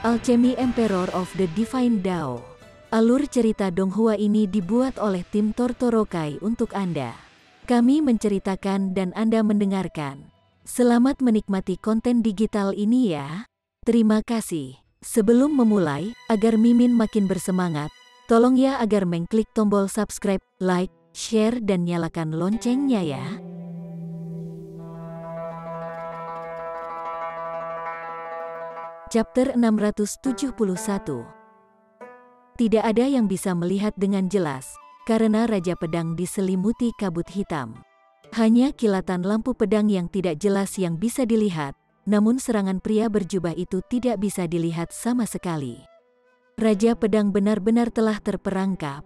Alchemy Emperor of the Divine Dao. Alur cerita Donghua ini dibuat oleh tim Tortorokai untuk Anda. Kami menceritakan dan Anda mendengarkan. Selamat menikmati konten digital ini ya. Terima kasih. Sebelum memulai, agar Mimin makin bersemangat, tolong ya agar mengklik tombol subscribe, like, share dan nyalakan loncengnya ya. Chapter 671. Tidak ada yang bisa melihat dengan jelas, karena Raja Pedang diselimuti kabut hitam. Hanya kilatan lampu pedang yang tidak jelas yang bisa dilihat, namun serangan pria berjubah itu tidak bisa dilihat sama sekali. Raja Pedang benar-benar telah terperangkap.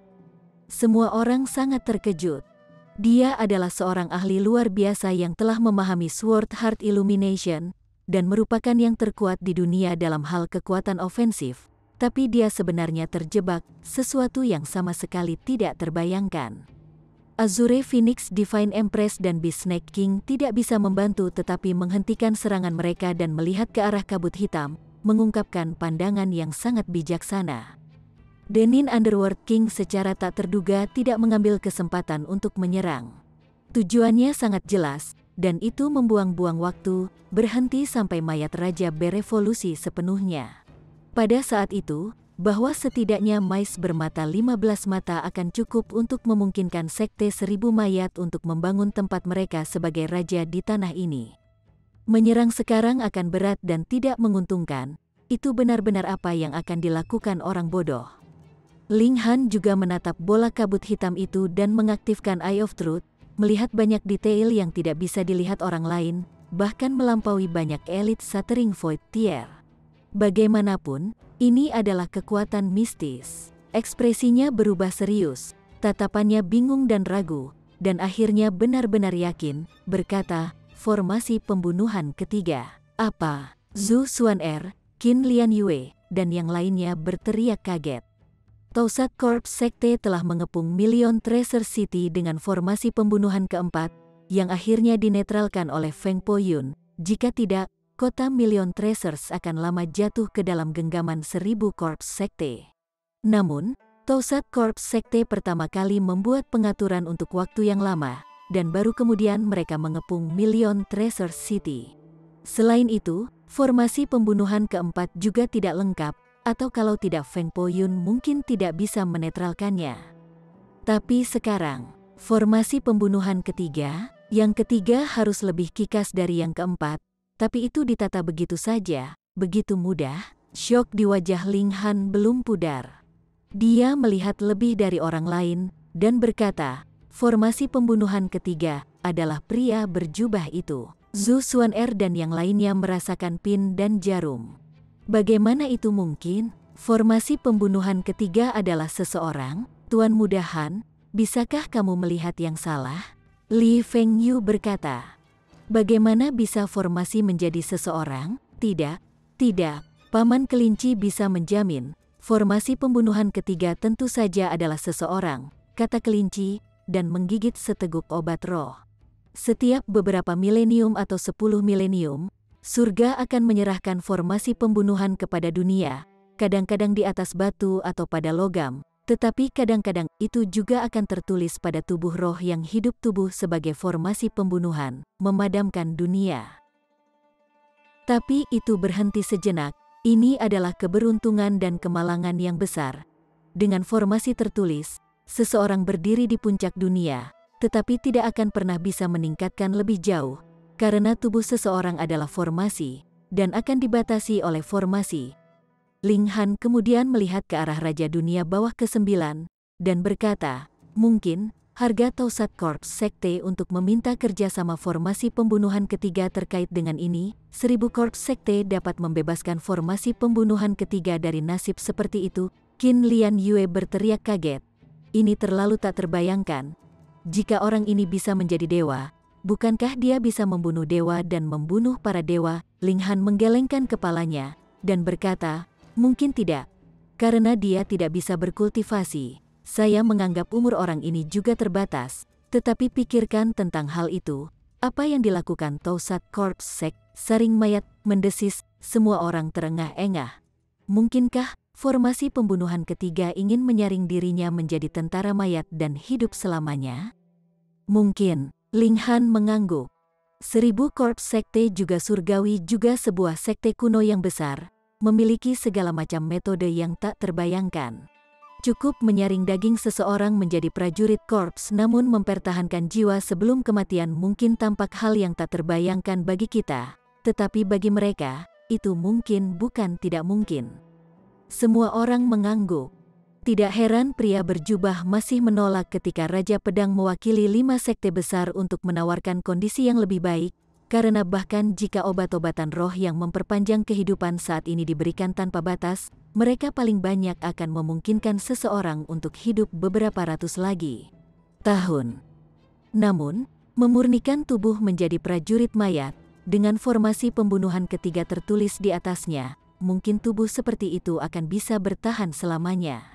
Semua orang sangat terkejut. Dia adalah seorang ahli luar biasa yang telah memahami Sword Heart Illumination, dan merupakan yang terkuat di dunia dalam hal kekuatan ofensif, tapi dia sebenarnya terjebak, sesuatu yang sama sekali tidak terbayangkan. Azure Phoenix Divine Empress dan Beast Snake King tidak bisa membantu tetapi menghentikan serangan mereka dan melihat ke arah kabut hitam, mengungkapkan pandangan yang sangat bijaksana. Denin Underworld King secara tak terduga tidak mengambil kesempatan untuk menyerang. Tujuannya sangat jelas, dan itu membuang-buang waktu, berhenti sampai mayat Raja berevolusi sepenuhnya. Pada saat itu, bahwa setidaknya Mais bermata 15 mata akan cukup untuk memungkinkan Sekte 1000 mayat untuk membangun tempat mereka sebagai raja di tanah ini. Menyerang sekarang akan berat dan tidak menguntungkan, itu benar-benar apa yang akan dilakukan orang bodoh. Ling Han juga menatap bola kabut hitam itu dan mengaktifkan Eye of Truth, melihat banyak detail yang tidak bisa dilihat orang lain, bahkan melampaui banyak elit Shattering Void Tier. Bagaimanapun, ini adalah kekuatan mistis. Ekspresinya berubah serius, tatapannya bingung dan ragu, dan akhirnya benar-benar yakin, berkata, formasi pembunuhan ketiga. Apa? Zhu Xuan'er, Qin Lian Yue, dan yang lainnya berteriak kaget. Tausat Corps Sekte telah mengepung Million Treasure City dengan formasi pembunuhan keempat, yang akhirnya dinetralkan oleh Feng Po Yun. Jika tidak, kota Million Treasures akan lama jatuh ke dalam genggaman 1000 Corps Sekte. Namun, Tausat Corps Sekte pertama kali membuat pengaturan untuk waktu yang lama, dan baru kemudian mereka mengepung Million Treasure City. Selain itu, formasi pembunuhan keempat juga tidak lengkap, atau kalau tidak Feng Po Yun mungkin tidak bisa menetralkannya. Tapi sekarang, formasi pembunuhan ketiga, yang ketiga harus lebih kikas dari yang keempat, tapi itu ditata begitu saja, begitu mudah. Syok di wajah Ling Han belum pudar. Dia melihat lebih dari orang lain, dan berkata, formasi pembunuhan ketiga adalah pria berjubah itu. Zhu Xuan'er dan yang lainnya merasakan pin dan jarum. Bagaimana itu mungkin? Formasi pembunuhan ketiga adalah seseorang, Tuan Muda Han, bisakah kamu melihat yang salah? Li Fengyu berkata. Bagaimana bisa formasi menjadi seseorang? Tidak, Paman Kelinci bisa menjamin, formasi pembunuhan ketiga tentu saja adalah seseorang, kata Kelinci, dan menggigit seteguk obat roh. Setiap beberapa milenium atau 10 milenium, surga akan menyerahkan formasi pembunuhan kepada dunia, kadang-kadang di atas batu atau pada logam, tetapi kadang-kadang itu juga akan tertulis pada tubuh roh yang hidup tubuh sebagai formasi pembunuhan, memadamkan dunia. Tapi itu berhenti sejenak, ini adalah keberuntungan dan kemalangan yang besar. Dengan formasi tertulis, seseorang berdiri di puncak dunia, tetapi tidak akan pernah bisa meningkatkan lebih jauh, karena tubuh seseorang adalah formasi, dan akan dibatasi oleh formasi. Ling Han kemudian melihat ke arah Raja Dunia Bawah ke-9, dan berkata, mungkin, harga Tausat Corps Sekte untuk meminta kerjasama formasi pembunuhan ketiga terkait dengan ini, 1000 Corps Sekte dapat membebaskan formasi pembunuhan ketiga dari nasib seperti itu. Qin Lian Yue berteriak kaget. Ini terlalu tak terbayangkan. Jika orang ini bisa menjadi dewa, bukankah dia bisa membunuh dewa dan membunuh para dewa? Ling Han menggelengkan kepalanya, dan berkata, mungkin tidak. Karena dia tidak bisa berkultivasi. Saya menganggap umur orang ini juga terbatas. Tetapi pikirkan tentang hal itu. Apa yang dilakukan Tausat Corps Sek? Saring mayat, mendesis, semua orang terengah-engah. Mungkinkah formasi pembunuhan ketiga ingin menyaring dirinya menjadi tentara mayat dan hidup selamanya? Mungkin. Ling Han mengangguk. 1000 Korps Sekte juga surgawi juga sebuah sekte kuno yang besar, memiliki segala macam metode yang tak terbayangkan. Cukup menyaring daging seseorang menjadi prajurit korps namun mempertahankan jiwa sebelum kematian mungkin tampak hal yang tak terbayangkan bagi kita, tetapi bagi mereka, itu mungkin bukan tidak mungkin. Semua orang mengangguk. Tidak heran pria berjubah masih menolak ketika Raja Pedang mewakili 5 sekte besar untuk menawarkan kondisi yang lebih baik, karena bahkan jika obat-obatan roh yang memperpanjang kehidupan saat ini diberikan tanpa batas, mereka paling banyak akan memungkinkan seseorang untuk hidup beberapa ratus lagi tahun. Namun, memurnikan tubuh menjadi prajurit mayat, dengan formasi pembunuhan ketiga tertulis di atasnya, mungkin tubuh seperti itu akan bisa bertahan selamanya.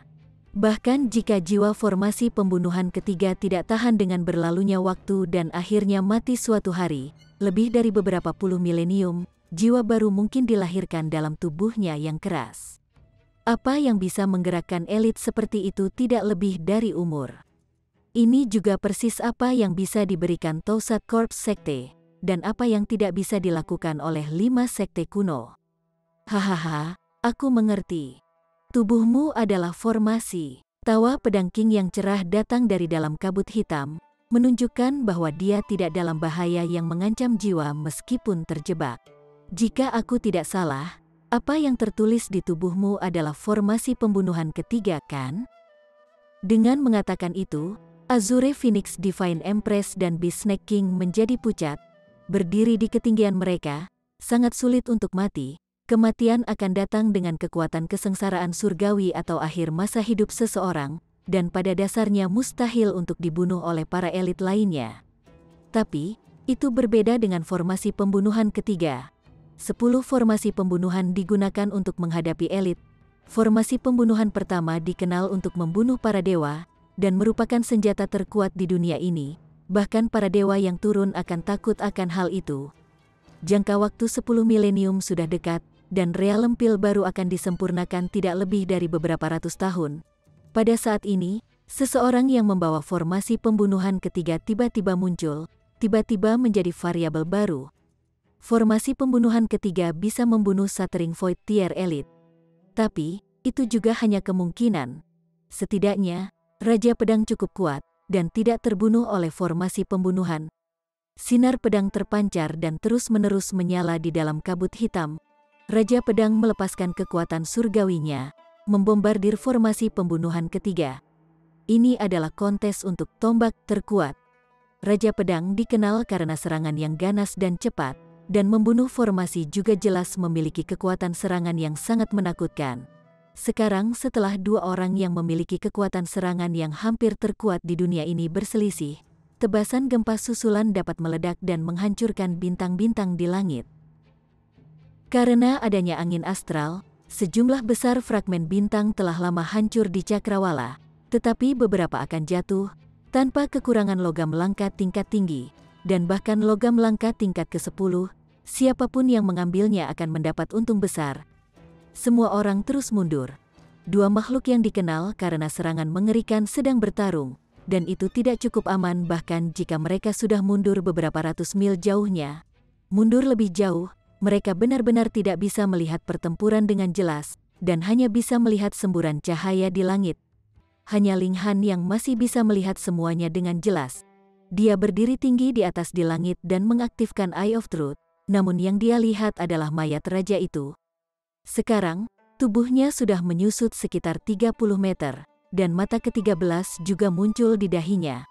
Bahkan jika jiwa formasi pembunuhan ketiga tidak tahan dengan berlalunya waktu dan akhirnya mati suatu hari, lebih dari beberapa puluh milenium, jiwa baru mungkin dilahirkan dalam tubuhnya yang keras. Apa yang bisa menggerakkan elit seperti itu tidak lebih dari umur. Ini juga persis apa yang bisa diberikan Tausat Korps Sekte, dan apa yang tidak bisa dilakukan oleh 5 sekte kuno. Hahaha, aku mengerti. Tubuhmu adalah formasi. Tawa pedang King yang cerah datang dari dalam kabut hitam, menunjukkan bahwa dia tidak dalam bahaya yang mengancam jiwa meskipun terjebak. Jika aku tidak salah, apa yang tertulis di tubuhmu adalah formasi pembunuhan ketiga, kan? Dengan mengatakan itu, Azure Phoenix Divine Empress dan Beast Snake King menjadi pucat, berdiri di ketinggian mereka, sangat sulit untuk mati. Kematian akan datang dengan kekuatan kesengsaraan surgawi atau akhir masa hidup seseorang, dan pada dasarnya mustahil untuk dibunuh oleh para elit lainnya. Tapi, itu berbeda dengan formasi pembunuhan ketiga. 10 formasi pembunuhan digunakan untuk menghadapi elit. Formasi pembunuhan pertama dikenal untuk membunuh para dewa, dan merupakan senjata terkuat di dunia ini, bahkan para dewa yang turun akan takut akan hal itu. Jangka waktu 10 milenium sudah dekat, dan realem pil baru akan disempurnakan tidak lebih dari beberapa ratus tahun. Pada saat ini, seseorang yang membawa formasi pembunuhan ketiga tiba-tiba muncul, tiba-tiba menjadi variabel baru. Formasi pembunuhan ketiga bisa membunuh Shattering Void Tier Elite. Tapi, itu juga hanya kemungkinan. Setidaknya, Raja Pedang cukup kuat, dan tidak terbunuh oleh formasi pembunuhan. Sinar pedang terpancar dan terus-menerus menyala di dalam kabut hitam. Raja Pedang melepaskan kekuatan surgawinya, membombardir formasi pembunuhan ketiga. Ini adalah kontes untuk tombak terkuat. Raja Pedang dikenal karena serangan yang ganas dan cepat, dan membunuh formasi juga jelas memiliki kekuatan serangan yang sangat menakutkan. Sekarang setelah 2 orang yang memiliki kekuatan serangan yang hampir terkuat di dunia ini berselisih, tebasan gempa susulan dapat meledak dan menghancurkan bintang-bintang di langit. Karena adanya angin astral, sejumlah besar fragmen bintang telah lama hancur di Cakrawala, tetapi beberapa akan jatuh, tanpa kekurangan logam langka tingkat tinggi, dan bahkan logam langka tingkat ke-10, siapapun yang mengambilnya akan mendapat untung besar. Semua orang terus mundur. 2 makhluk yang dikenal karena serangan mengerikan sedang bertarung, dan itu tidak cukup aman bahkan jika mereka sudah mundur beberapa ratus mil jauhnya. Mundur lebih jauh, mereka benar-benar tidak bisa melihat pertempuran dengan jelas, dan hanya bisa melihat semburan cahaya di langit. Hanya Ling Han yang masih bisa melihat semuanya dengan jelas. Dia berdiri tinggi di atas di langit dan mengaktifkan Eye of Truth, namun yang dia lihat adalah mayat raja itu. Sekarang, tubuhnya sudah menyusut sekitar 30 meter, dan mata ke-13 juga muncul di dahinya.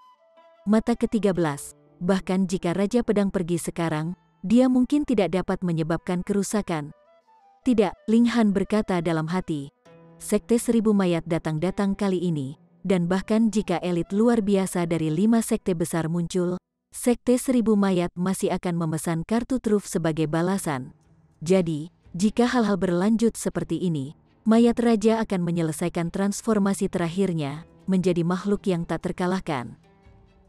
Mata ke-13, bahkan jika Raja Pedang pergi sekarang, dia mungkin tidak dapat menyebabkan kerusakan. Tidak, Ling Han berkata dalam hati. Sekte 1000 mayat datang kali ini, dan bahkan jika elit luar biasa dari 5 sekte besar muncul, Sekte 1000 mayat masih akan memesan kartu truf sebagai balasan. Jadi, jika hal-hal berlanjut seperti ini, mayat raja akan menyelesaikan transformasi terakhirnya, menjadi makhluk yang tak terkalahkan.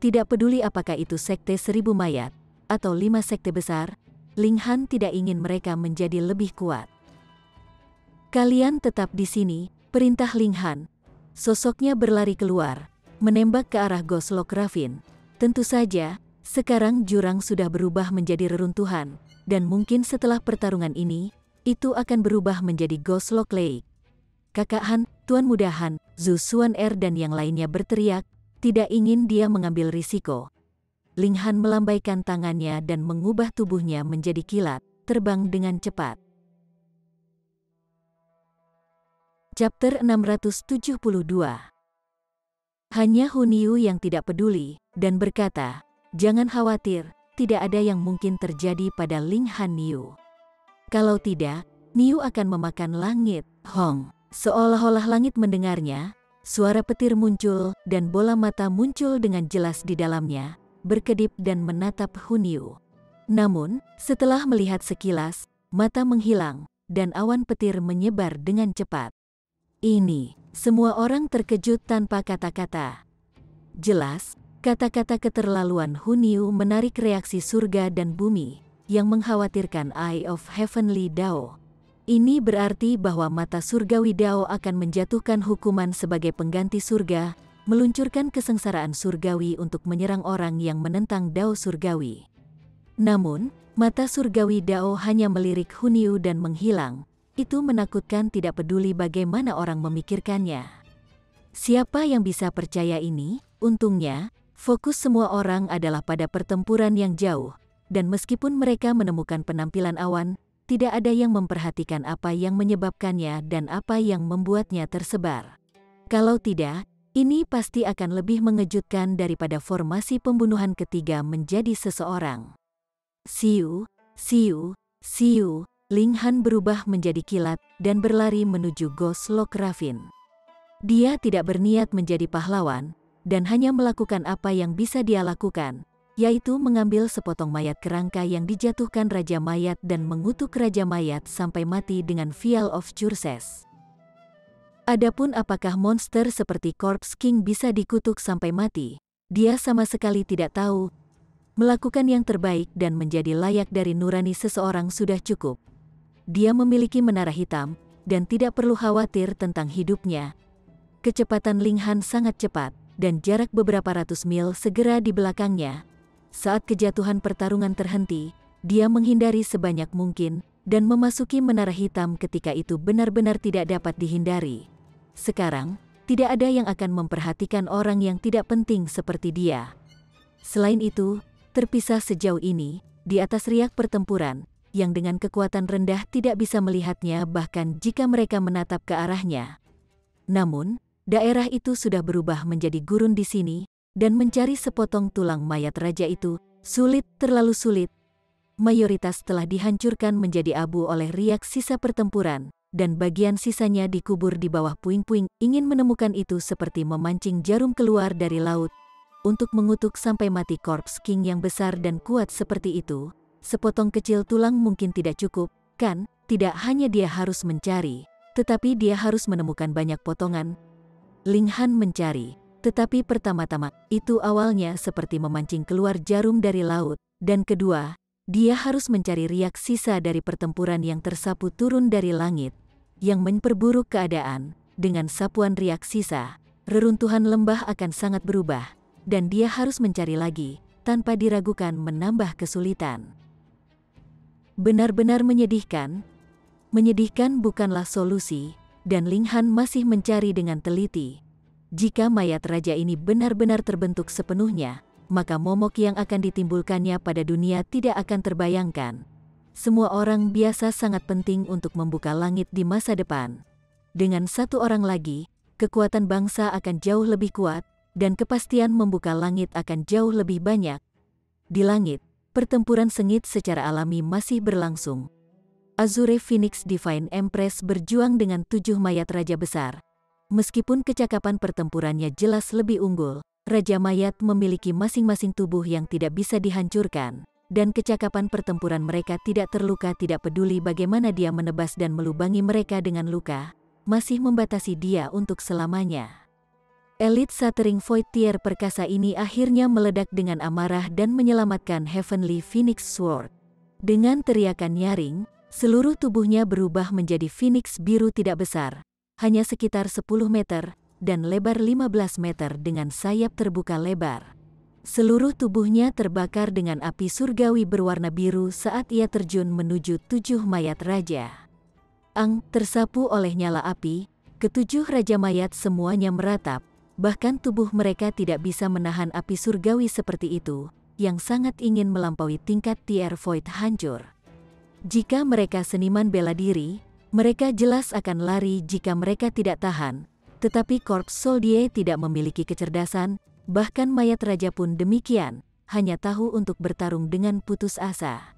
Tidak peduli apakah itu Sekte 1000 mayat, atau 5 sekte besar, Ling Han tidak ingin mereka menjadi lebih kuat. Kalian tetap di sini, perintah Ling Han. Sosoknya berlari keluar, menembak ke arah Goslock Ravine. Tentu saja, sekarang jurang sudah berubah menjadi reruntuhan, dan mungkin setelah pertarungan ini, itu akan berubah menjadi Goslock Lake. Kakak Han, Tuan Muda Han, Zhu Xuan-er dan yang lainnya berteriak, tidak ingin dia mengambil risiko. Ling Han melambaikan tangannya dan mengubah tubuhnya menjadi kilat, terbang dengan cepat. Chapter 672. Hanya Hun Yu yang tidak peduli, dan berkata, jangan khawatir, tidak ada yang mungkin terjadi pada Ling Han Niu. Kalau tidak, Niu akan memakan langit. Hong, seolah-olah langit mendengarnya, suara petir muncul dan bola mata muncul dengan jelas di dalamnya, berkedip dan menatap Hun Yu. Namun, setelah melihat sekilas, mata menghilang, dan awan petir menyebar dengan cepat. Ini, semua orang terkejut tanpa kata-kata. Jelas, kata-kata keterlaluan Hun Yu menarik reaksi surga dan bumi, yang mengkhawatirkan Eye of Heavenly Dao. Ini berarti bahwa mata surgawi Dao akan menjatuhkan hukuman sebagai pengganti surga, meluncurkan kesengsaraan surgawi untuk menyerang orang yang menentang Dao surgawi. Namun, mata surgawi Dao hanya melirik Hun Yu dan menghilang. Itu menakutkan, tidak peduli bagaimana orang memikirkannya. Siapa yang bisa percaya ini? Untungnya, fokus semua orang adalah pada pertempuran yang jauh, dan meskipun mereka menemukan penampilan awan, tidak ada yang memperhatikan apa yang menyebabkannya dan apa yang membuatnya tersebar. Kalau tidak, ini pasti akan lebih mengejutkan daripada formasi pembunuhan ketiga menjadi seseorang. Siu, siu, siu. Ling Han berubah menjadi kilat dan berlari menuju Goslock Ravine. Dia tidak berniat menjadi pahlawan, dan hanya melakukan apa yang bisa dia lakukan, yaitu mengambil sepotong mayat kerangka yang dijatuhkan Raja Mayat dan mengutuk Raja Mayat sampai mati dengan Vial of Curses. Adapun apakah monster seperti Corpse King bisa dikutuk sampai mati, dia sama sekali tidak tahu. Melakukan yang terbaik dan menjadi layak dari nurani seseorang sudah cukup. Dia memiliki menara hitam, dan tidak perlu khawatir tentang hidupnya. Kecepatan Ling Han sangat cepat, dan jarak beberapa ratus mil segera di belakangnya. Saat kejatuhan pertarungan terhenti, dia menghindari sebanyak mungkin, dan memasuki menara hitam ketika itu benar-benar tidak dapat dihindari. Sekarang, tidak ada yang akan memperhatikan orang yang tidak penting seperti dia. Selain itu, terpisah sejauh ini, di atas riak pertempuran, yang dengan kekuatan rendah tidak bisa melihatnya bahkan jika mereka menatap ke arahnya. Namun, daerah itu sudah berubah menjadi gurun di sini, dan mencari sepotong tulang mayat raja itu, sulit, terlalu sulit. Mayoritas telah dihancurkan menjadi abu oleh riak sisa pertempuran, dan bagian sisanya dikubur di bawah puing-puing. Ingin menemukan itu seperti memancing jarum keluar dari laut. Untuk mengutuk sampai mati Corpse King yang besar dan kuat seperti itu, sepotong kecil tulang mungkin tidak cukup, kan? Tidak hanya dia harus mencari, tetapi dia harus menemukan banyak potongan. Ling Han mencari, tetapi pertama-tama, itu awalnya seperti memancing keluar jarum dari laut, dan kedua, dia harus mencari riak sisa dari pertempuran yang tersapu turun dari langit, yang memperburuk keadaan. Dengan sapuan riak sisa, reruntuhan lembah akan sangat berubah, dan dia harus mencari lagi, tanpa diragukan menambah kesulitan. Benar-benar menyedihkan. Menyedihkan bukanlah solusi, dan Ling Han masih mencari dengan teliti. Jika mayat raja ini benar-benar terbentuk sepenuhnya, maka momok yang akan ditimbulkannya pada dunia tidak akan terbayangkan. Semua orang biasa sangat penting untuk membuka langit di masa depan. Dengan satu orang lagi, kekuatan bangsa akan jauh lebih kuat, dan kepastian membuka langit akan jauh lebih banyak. Di langit, pertempuran sengit secara alami masih berlangsung. Azure Phoenix Divine Empress berjuang dengan 7 mayat raja besar. Meskipun kecakapan pertempurannya jelas lebih unggul, Raja Mayat memiliki masing-masing tubuh yang tidak bisa dihancurkan, dan kecakapan pertempuran mereka tidak terluka. Tidak peduli bagaimana dia menebas dan melubangi mereka dengan luka, masih membatasi dia untuk selamanya. Elit Shattering Void Tier perkasa ini akhirnya meledak dengan amarah dan menyelamatkan Heavenly Phoenix Sword. Dengan teriakan nyaring, Seluruh tubuhnya berubah menjadi phoenix biru tidak besar, hanya sekitar 10 meter, dan lebar 15 meter dengan sayap terbuka lebar. Seluruh tubuhnya terbakar dengan api surgawi berwarna biru saat ia terjun menuju 7 mayat raja. Tersapu oleh nyala api, ketujuh raja mayat semuanya meratap, bahkan tubuh mereka tidak bisa menahan api surgawi seperti itu, yang sangat ingin melampaui tingkat tier void hancur. Jika mereka seniman bela diri, mereka jelas akan lari jika mereka tidak tahan, tetapi Corpse Soldier tidak memiliki kecerdasan, bahkan mayat raja pun demikian, hanya tahu untuk bertarung dengan putus asa.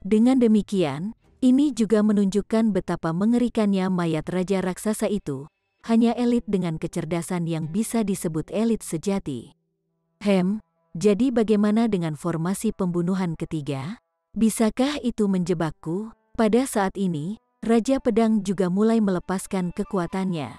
Dengan demikian, ini juga menunjukkan betapa mengerikannya mayat raja raksasa itu, hanya elit dengan kecerdasan yang bisa disebut elit sejati. Jadi bagaimana dengan formasi pembunuhan ketiga? Bisakah itu menjebakku? Pada saat ini, Raja Pedang juga mulai melepaskan kekuatannya.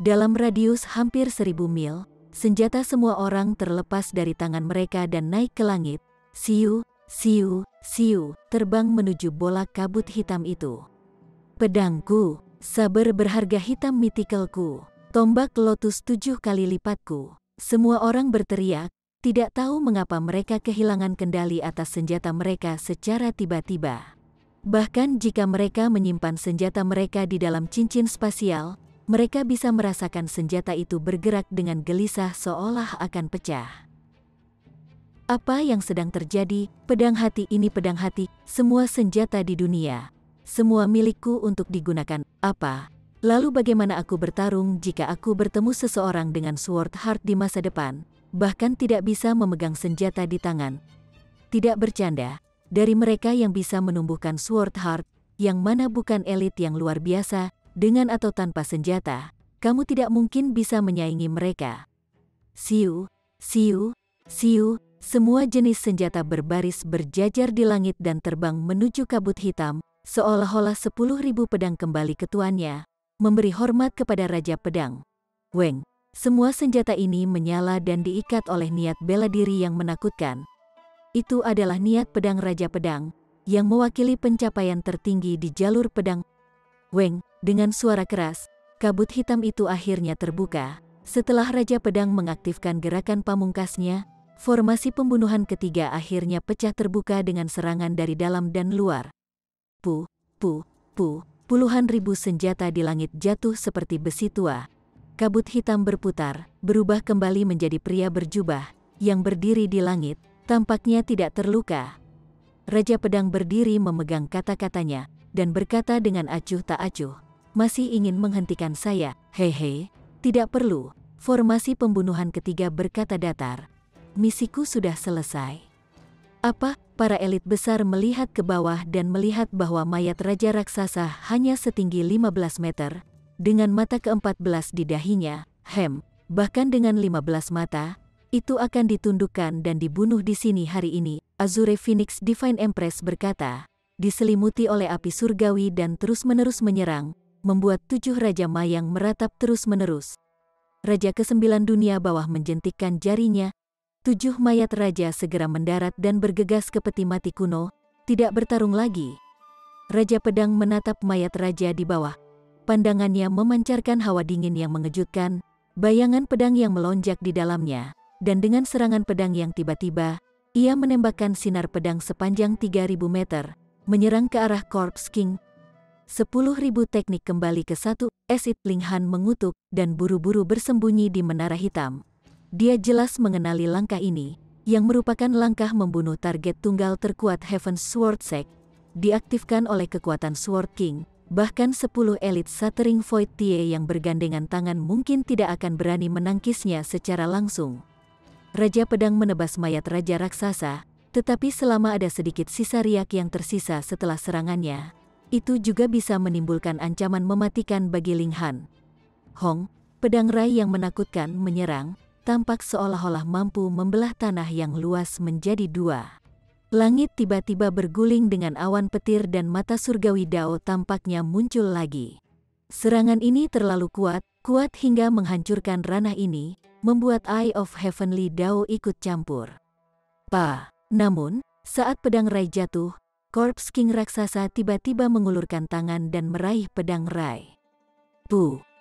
Dalam radius hampir 1000 mil, senjata semua orang terlepas dari tangan mereka dan naik ke langit. Siu, siu, siu, terbang menuju bola kabut hitam itu. Pedangku, saber berharga hitam mitikalku, tombak lotus 7 kali lipatku. Semua orang berteriak, tidak tahu mengapa mereka kehilangan kendali atas senjata mereka secara tiba-tiba. Bahkan jika mereka menyimpan senjata mereka di dalam cincin spasial, mereka bisa merasakan senjata itu bergerak dengan gelisah seolah akan pecah. Apa yang sedang terjadi? Pedang hati ini pedang hati, semua senjata di dunia. Semua milikku untuk digunakan. Apa? Lalu bagaimana aku bertarung jika aku bertemu seseorang dengan Sword Heart di masa depan? Bahkan tidak bisa memegang senjata di tangan. Tidak bercanda, dari mereka yang bisa menumbuhkan Sword Heart, yang mana bukan elit yang luar biasa, dengan atau tanpa senjata, kamu tidak mungkin bisa menyaingi mereka. Siu, siu, siu, semua jenis senjata berbaris berjajar di langit dan terbang menuju kabut hitam, seolah-olah 10.000 pedang kembali ke tuannya, memberi hormat kepada Raja Pedang. Semua senjata ini menyala dan diikat oleh niat bela diri yang menakutkan. Itu adalah niat pedang Raja Pedang, yang mewakili pencapaian tertinggi di jalur pedang. Dengan suara keras, kabut hitam itu akhirnya terbuka. Setelah Raja Pedang mengaktifkan gerakan pamungkasnya, formasi pembunuhan ketiga akhirnya pecah terbuka dengan serangan dari dalam dan luar. Puluhan ribu senjata di langit jatuh seperti besi tua. Kabut hitam berputar, berubah kembali menjadi pria berjubah, yang berdiri di langit, tampaknya tidak terluka. Raja Pedang berdiri memegang kata-katanya, dan berkata dengan acuh tak acuh, masih ingin menghentikan saya, hehe, tidak perlu. Formasi pembunuhan ketiga berkata datar, misiku sudah selesai. Apa? Para elit besar melihat ke bawah dan melihat bahwa mayat Raja Raksasa hanya setinggi 15 meter, dengan mata ke-14 di dahinya, bahkan dengan 15 mata, itu akan ditundukkan dan dibunuh di sini hari ini. Azure Phoenix Divine Empress berkata, diselimuti oleh api surgawi dan terus-menerus menyerang, membuat 7 Raja Mayang meratap terus-menerus. Raja ke-9 dunia bawah menjentikkan jarinya, 7 mayat raja segera mendarat dan bergegas ke peti mati kuno, tidak bertarung lagi. Raja Pedang menatap mayat raja di bawah. Pandangannya memancarkan hawa dingin yang mengejutkan, bayangan pedang yang melonjak di dalamnya, dan dengan serangan pedang yang tiba-tiba, ia menembakkan sinar pedang sepanjang 3.000 meter, menyerang ke arah Corpse King. 10.000 teknik kembali ke satu. Esit Ling Han mengutuk dan buru-buru bersembunyi di menara hitam. Dia jelas mengenali langkah ini, yang merupakan langkah membunuh target tunggal terkuat Heaven's Sword Sect, diaktifkan oleh kekuatan Sword King. Bahkan 10 elit Shattering Void Tie yang bergandengan tangan mungkin tidak akan berani menangkisnya secara langsung. Raja Pedang menebas mayat Raja Raksasa, tetapi selama ada sedikit sisa riak yang tersisa setelah serangannya, itu juga bisa menimbulkan ancaman mematikan bagi Ling Han. Pedang Rai yang menakutkan menyerang, tampak seolah-olah mampu membelah tanah yang luas menjadi dua. Langit tiba-tiba berguling dengan awan petir dan mata surgawi Dao tampaknya muncul lagi. Serangan ini terlalu kuat hingga menghancurkan ranah ini, membuat Eye of Heavenly Dao ikut campur. Namun, saat pedang Rai jatuh, Corpse King raksasa tiba-tiba mengulurkan tangan dan meraih pedang Rai.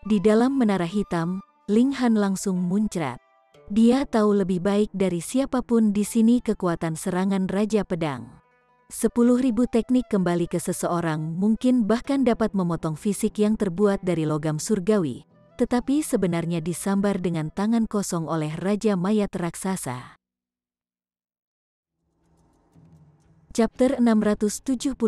Di dalam menara hitam, Ling Han langsung muncrat. Dia tahu lebih baik dari siapapun di sini kekuatan serangan Raja Pedang. 10.000 teknik kembali ke seseorang mungkin bahkan dapat memotong fisik yang terbuat dari logam surgawi, tetapi sebenarnya disambar dengan tangan kosong oleh Raja Mayat Raksasa. Chapter 673.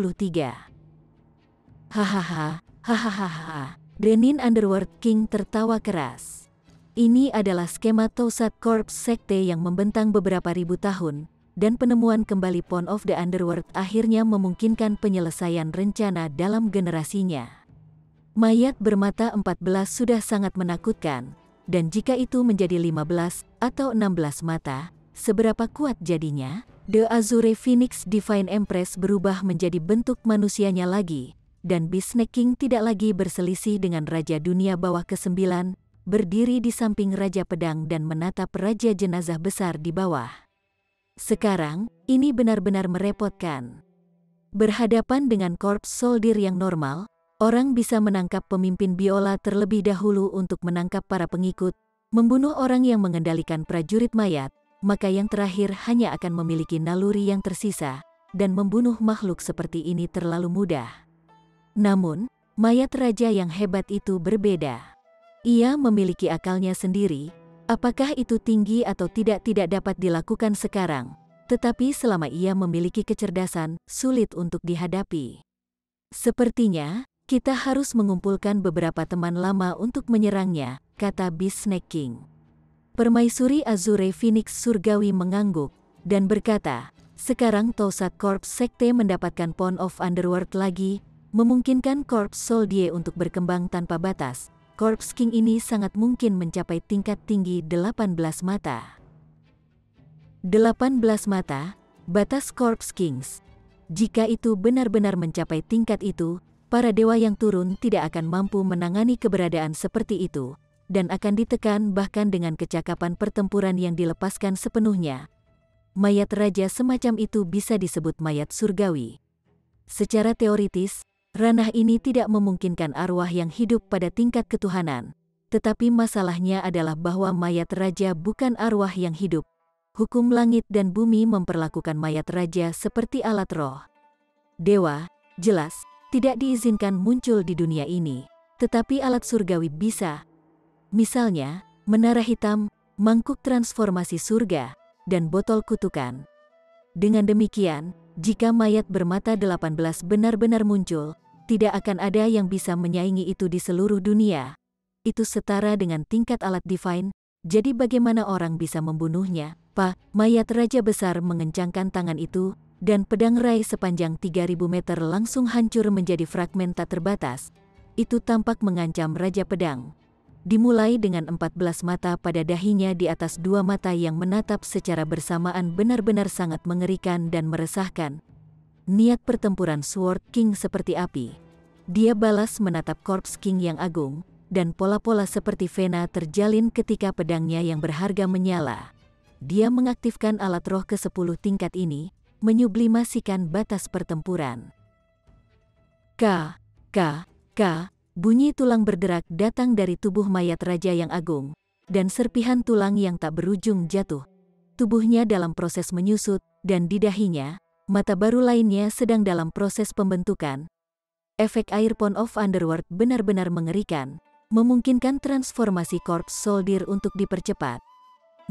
Hahaha. Drenin Underworld King tertawa keras. Ini adalah skema Toussaint Corps sekte yang membentang beberapa ribu tahun, dan penemuan kembali Pawn of the Underworld akhirnya memungkinkan penyelesaian rencana dalam generasinya. Mayat bermata 14 sudah sangat menakutkan, dan jika itu menjadi 15 atau 16 mata, seberapa kuat jadinya? The Azure Phoenix Divine Empress berubah menjadi bentuk manusianya lagi, dan Beast Snake King tidak lagi berselisih dengan Raja Dunia Bawah ke-9, berdiri di samping Raja Pedang dan menatap Raja Jenazah besar di bawah. Sekarang, ini benar-benar merepotkan. Berhadapan dengan korps soldier yang normal, orang bisa menangkap pemimpin biola terlebih dahulu untuk menangkap para pengikut, membunuh orang yang mengendalikan prajurit mayat, maka yang terakhir hanya akan memiliki naluri yang tersisa, dan membunuh makhluk seperti ini terlalu mudah. Namun, mayat raja yang hebat itu berbeda. Ia memiliki akalnya sendiri, apakah itu tinggi atau tidak dapat dilakukan sekarang, tetapi selama ia memiliki kecerdasan, sulit untuk dihadapi. Sepertinya, kita harus mengumpulkan beberapa teman lama untuk menyerangnya, kata Beast Snake King. Permaisuri Azure Phoenix Surgawi mengangguk, dan berkata, sekarang Toussaint Corps Sekte mendapatkan Pawn of Underworld lagi, memungkinkan Corps Soldier untuk berkembang tanpa batas. Corps King ini sangat mungkin mencapai tingkat tinggi 18 mata. 18 mata, batas Corps Kings. Jika itu benar-benar mencapai tingkat itu, para dewa yang turun tidak akan mampu menangani keberadaan seperti itu, dan akan ditekan bahkan dengan kecakapan pertempuran yang dilepaskan sepenuhnya. Mayat raja semacam itu bisa disebut mayat surgawi. Secara teoritis, ranah ini tidak memungkinkan arwah yang hidup pada tingkat ketuhanan, tetapi masalahnya adalah bahwa mayat raja bukan arwah yang hidup. Hukum langit dan bumi memperlakukan mayat raja seperti alat roh. Dewa, jelas, tidak diizinkan muncul di dunia ini, tetapi alat surgawi bisa. Misalnya, menara hitam, mangkuk transformasi surga, dan botol kutukan. Dengan demikian, jika mayat bermata 18 benar-benar muncul, tidak akan ada yang bisa menyaingi itu di seluruh dunia. Itu setara dengan tingkat alat divine, jadi bagaimana orang bisa membunuhnya? Mayat raja besar mengencangkan tangan itu, dan pedang Rai sepanjang 3000 meter langsung hancur menjadi fragmen tak terbatas. Itu tampak mengancam Raja Pedang. Dimulai dengan 14 mata pada dahinya di atas 2 mata yang menatap secara bersamaan benar-benar sangat mengerikan dan meresahkan. Niat pertempuran Sword King seperti api. Dia balas menatap Corpse King yang agung, dan pola-pola seperti vena terjalin ketika pedangnya yang berharga menyala. Dia mengaktifkan alat roh ke-10 tingkat ini, menyublimasikan batas pertempuran. Bunyi tulang berderak datang dari tubuh mayat raja yang agung, dan serpihan tulang yang tak berujung jatuh. Tubuhnya dalam proses menyusut, dan di dahinya, mata baru lainnya sedang dalam proses pembentukan. Efek air Pawn of Underworld benar-benar mengerikan, memungkinkan transformasi Corpse Soldier untuk dipercepat.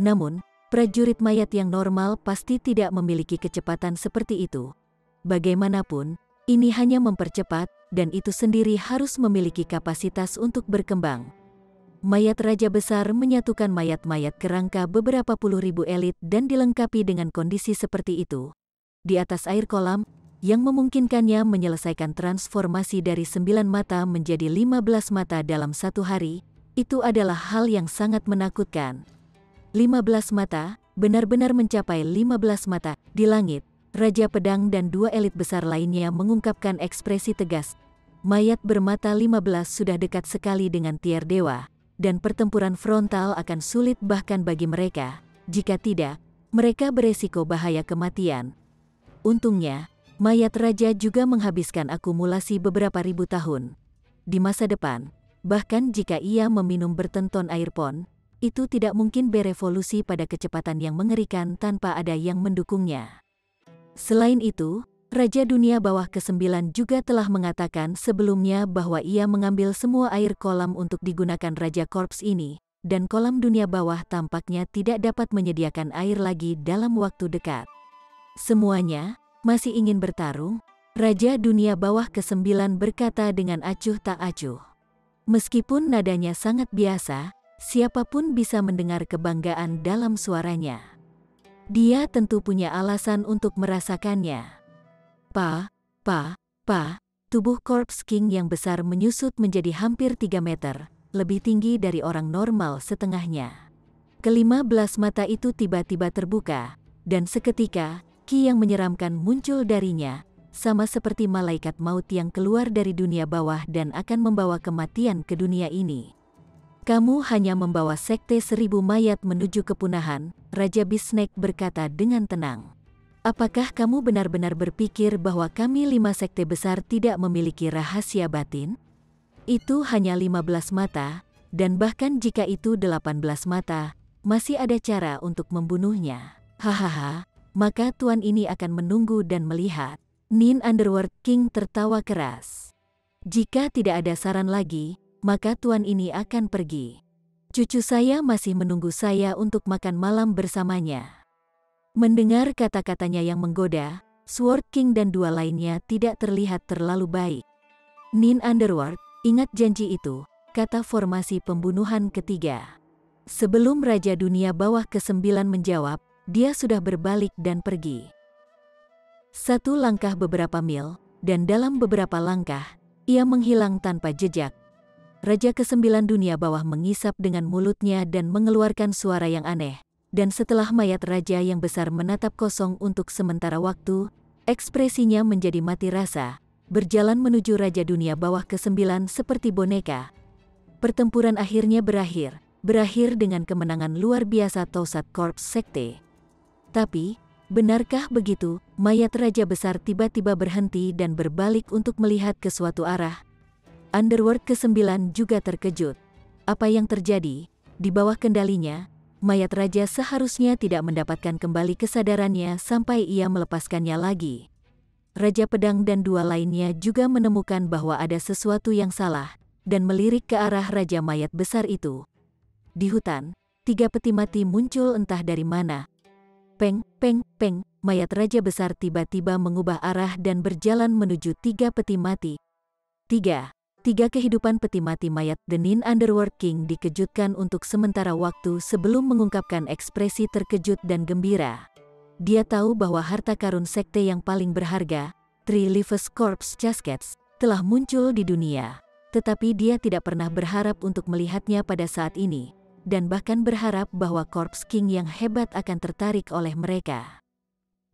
Namun, prajurit mayat yang normal pasti tidak memiliki kecepatan seperti itu. Bagaimanapun, ini hanya mempercepat, dan itu sendiri harus memiliki kapasitas untuk berkembang. Mayat raja besar menyatukan mayat-mayat kerangka beberapa puluh ribu elit dan dilengkapi dengan kondisi seperti itu. Di atas air kolam, yang memungkinkannya menyelesaikan transformasi dari 9 mata menjadi 15 mata dalam satu hari, itu adalah hal yang sangat menakutkan. 15 mata, benar-benar mencapai 15 mata, di langit. Raja Pedang dan 2 elit besar lainnya mengungkapkan ekspresi tegas. Mayat bermata 15 sudah dekat sekali dengan tier dewa, dan pertempuran frontal akan sulit bahkan bagi mereka. Jika tidak, mereka beresiko bahaya kematian. Untungnya, mayat raja juga menghabiskan akumulasi beberapa ribu tahun. Di masa depan, bahkan jika ia meminum bertonton air pon, itu tidak mungkin berevolusi pada kecepatan yang mengerikan tanpa ada yang mendukungnya. Selain itu, Raja Dunia Bawah ke-9 juga telah mengatakan sebelumnya bahwa ia mengambil semua air kolam untuk digunakan Raja Korps ini, dan kolam dunia bawah tampaknya tidak dapat menyediakan air lagi dalam waktu dekat. Semuanya masih ingin bertarung? Raja Dunia Bawah ke-9 berkata dengan acuh tak acuh. Meskipun nadanya sangat biasa, siapapun bisa mendengar kebanggaan dalam suaranya. Dia tentu punya alasan untuk merasakannya. Tubuh Corpse King yang besar menyusut menjadi hampir 3 meter, lebih tinggi dari orang normal setengahnya. Ke-15 mata itu tiba-tiba terbuka, dan seketika, ki yang menyeramkan muncul darinya, sama seperti malaikat maut yang keluar dari dunia bawah dan akan membawa kematian ke dunia ini. Kamu hanya membawa sekte 1000 mayat menuju kepunahan, Raja Bisnek berkata dengan tenang. Apakah kamu benar-benar berpikir bahwa kami 5 sekte besar tidak memiliki rahasia batin? Itu hanya 15 mata, dan bahkan jika itu 18 mata, masih ada cara untuk membunuhnya. Hahaha, maka tuan ini akan menunggu dan melihat. Nin Underworld King tertawa keras. Jika tidak ada saran lagi, maka tuan ini akan pergi. Cucu saya masih menunggu saya untuk makan malam bersamanya. Mendengar kata-katanya yang menggoda, Sword King dan 2 lainnya tidak terlihat terlalu baik. Nin Underworld, ingat janji itu, kata formasi pembunuhan ketiga. Sebelum Raja Dunia Bawah ke-9 menjawab, dia sudah berbalik dan pergi. 1 langkah beberapa mil, dan dalam beberapa langkah, ia menghilang tanpa jejak. Raja ke-9 Dunia Bawah mengisap dengan mulutnya dan mengeluarkan suara yang aneh. Dan setelah mayat raja yang besar menatap kosong untuk sementara waktu, ekspresinya menjadi mati rasa, berjalan menuju Raja Dunia Bawah ke-9 seperti boneka. Pertempuran akhirnya berakhir dengan kemenangan luar biasa Tausat Corps Sekte. Tapi, benarkah begitu? Mayat raja besar tiba-tiba berhenti dan berbalik untuk melihat ke suatu arah. Underworld ke-9 juga terkejut. Apa yang terjadi? Di bawah kendalinya, mayat raja seharusnya tidak mendapatkan kembali kesadarannya sampai ia melepaskannya lagi. Raja Pedang dan 2 lainnya juga menemukan bahwa ada sesuatu yang salah, dan melirik ke arah raja mayat besar itu. Di hutan, 3 peti mati muncul entah dari mana. Peng, mayat raja besar tiba-tiba mengubah arah dan berjalan menuju 3 peti mati. 3 kehidupan peti mati mayat The Nin Underworld King dikejutkan untuk sementara waktu sebelum mengungkapkan ekspresi terkejut dan gembira. Dia tahu bahwa harta karun sekte yang paling berharga, Three Leaves Corpse Caskets, telah muncul di dunia. Tetapi dia tidak pernah berharap untuk melihatnya pada saat ini, dan bahkan berharap bahwa Corpse King yang hebat akan tertarik oleh mereka.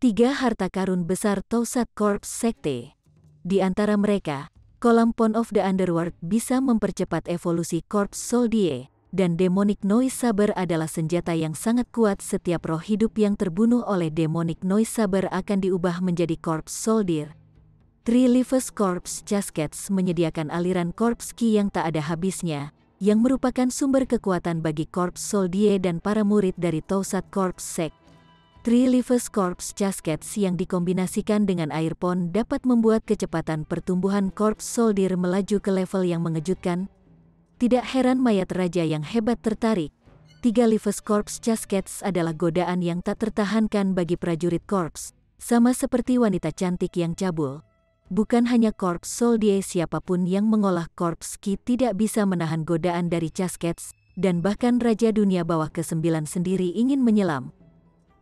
3 harta karun besar Tausat Corps Sekte. Di antara mereka, kolam Pond of the Underworld bisa mempercepat evolusi Corpse Soldier, dan Demonic Noise Saber adalah senjata yang sangat kuat. Setiap roh hidup yang terbunuh oleh Demonic Noise Saber akan diubah menjadi Corpse Soldier. Three Leaves Corpse Caskets menyediakan aliran Corpse Ki yang tak ada habisnya, yang merupakan sumber kekuatan bagi Corpse Soldier dan para murid dari Tausat Corps Sect. Three Leaves Corpse Caskets yang dikombinasikan dengan air pon dapat membuat kecepatan pertumbuhan Corpse Soldier melaju ke level yang mengejutkan. Tidak heran mayat raja yang hebat tertarik. 3 Leaves Corpse Caskets adalah godaan yang tak tertahankan bagi prajurit Corpse, sama seperti wanita cantik yang cabul. Bukan hanya Corpse Soldier, siapapun yang mengolah Corpse Ki tidak bisa menahan godaan dari Caskets, dan bahkan Raja Dunia Bawah ke-9 sendiri ingin menyelam.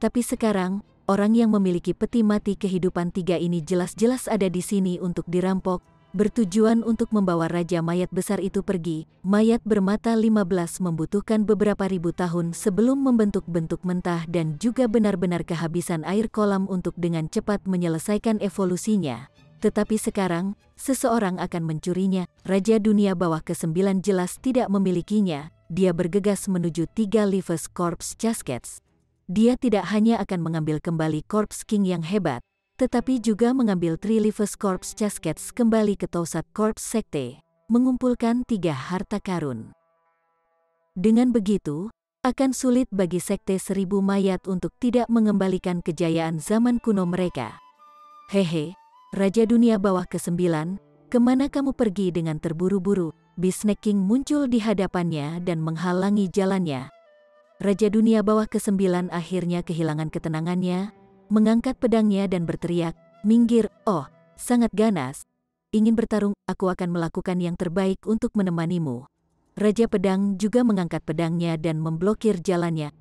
Tapi sekarang, orang yang memiliki peti mati kehidupan 3 ini jelas-jelas ada di sini untuk dirampok, bertujuan untuk membawa raja mayat besar itu pergi. Mayat bermata 15 membutuhkan beberapa ribu tahun sebelum membentuk bentuk mentah dan juga benar-benar kehabisan air kolam untuk dengan cepat menyelesaikan evolusinya. Tetapi sekarang, seseorang akan mencurinya. Raja Dunia Bawah ke-9 jelas tidak memilikinya. Dia bergegas menuju 3 Leaves Corpse Caskets. Dia tidak hanya akan mengambil kembali Corpse King yang hebat, tetapi juga mengambil Three Leaves Corps Caskets kembali ke Tausat Corps Sekte, mengumpulkan 3 harta karun. Dengan begitu, akan sulit bagi Sekte Seribu Mayat untuk tidak mengembalikan kejayaan zaman kuno mereka. Hehe, Raja Dunia Bawah ke-9, kemana kamu pergi dengan terburu-buru? Bisnek King muncul di hadapannya dan menghalangi jalannya. Raja Dunia Bawah ke-9 akhirnya kehilangan ketenangannya, mengangkat pedangnya dan berteriak, "Minggir, oh, sangat ganas. Ingin bertarung, aku akan melakukan yang terbaik untuk menemanimu." Raja Pedang juga mengangkat pedangnya dan memblokir jalannya.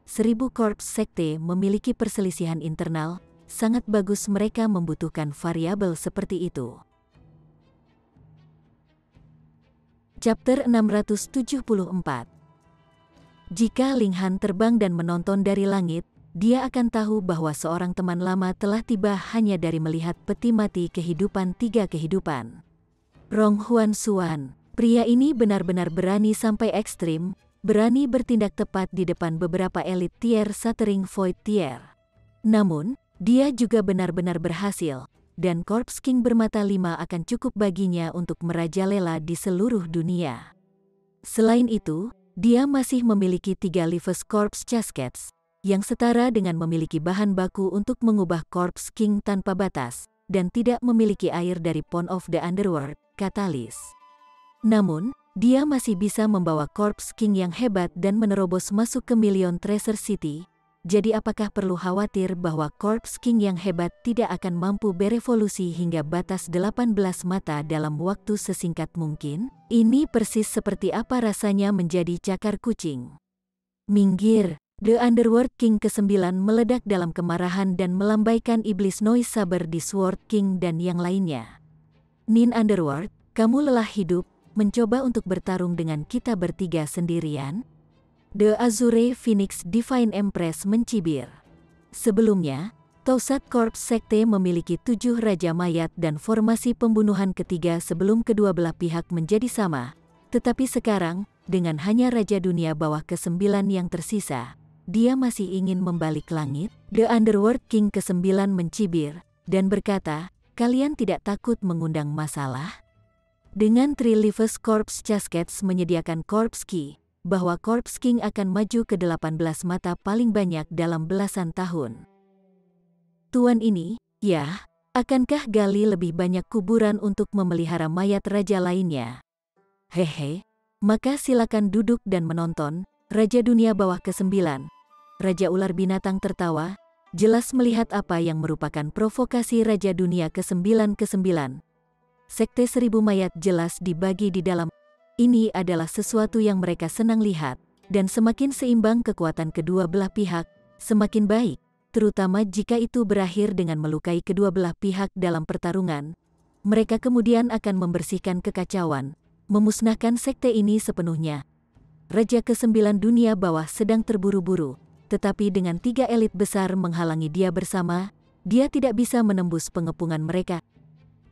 1000 korps sekte memiliki perselisihan internal, sangat bagus mereka membutuhkan variabel seperti itu. Chapter 674. Jika Ling Han terbang dan menonton dari langit, dia akan tahu bahwa seorang teman lama telah tiba hanya dari melihat peti mati kehidupan 3 kehidupan. Rong Huan Xuan, pria ini benar-benar berani sampai ekstrim, berani bertindak tepat di depan beberapa elit tier Shattering Void tier. Namun, dia juga benar-benar berhasil, dan Corps King bermata 5 akan cukup baginya untuk merajalela di seluruh dunia. Selain itu, dia masih memiliki 3 Leaves Corps Caskets, yang setara dengan memiliki bahan baku untuk mengubah Corps King tanpa batas, dan tidak memiliki air dari Pond of the Underworld, Katalis. Namun, dia masih bisa membawa Corps King yang hebat dan menerobos masuk ke Million Treasure City. Jadi apakah perlu khawatir bahwa Corps King yang hebat tidak akan mampu berevolusi hingga batas 18 mata dalam waktu sesingkat mungkin? Ini persis seperti apa rasanya menjadi cakar kucing. Minggir! The Underworld King ke-9 meledak dalam kemarahan dan melambaikan iblis noise saber di Sword King dan yang lainnya. Nin Underworld, kamu lelah hidup, mencoba untuk bertarung dengan kita bertiga sendirian? The Azure Phoenix Divine Empress mencibir. Sebelumnya, Tausat Corps Sekte memiliki 7 Raja Mayat dan formasi pembunuhan ketiga sebelum kedua belah pihak menjadi sama. Tetapi sekarang, dengan hanya Raja Dunia Bawah ke-9 yang tersisa, dia masih ingin membalik langit. The Underworld King ke-9 mencibir, dan berkata, "Kalian tidak takut mengundang masalah?" Dengan Three Leaves Corps Caskets menyediakan Corps Key, bahwa Corps King akan maju ke 18 mata paling banyak dalam belasan tahun. Tuan ini, ya, akankah gali lebih banyak kuburan untuk memelihara mayat raja lainnya? Hehe, maka silakan duduk dan menonton. Raja Dunia Bawah ke-9. Raja Ular Binatang tertawa, jelas melihat apa yang merupakan provokasi Raja Dunia ke-9 Sekte 1000 mayat jelas dibagi di dalam. Ini adalah sesuatu yang mereka senang lihat, dan semakin seimbang kekuatan kedua belah pihak, semakin baik, terutama jika itu berakhir dengan melukai kedua belah pihak dalam pertarungan. Mereka kemudian akan membersihkan kekacauan, memusnahkan sekte ini sepenuhnya. Raja ke-9 Dunia Bawah sedang terburu-buru, tetapi dengan 3 elit besar menghalangi dia bersama, dia tidak bisa menembus pengepungan mereka.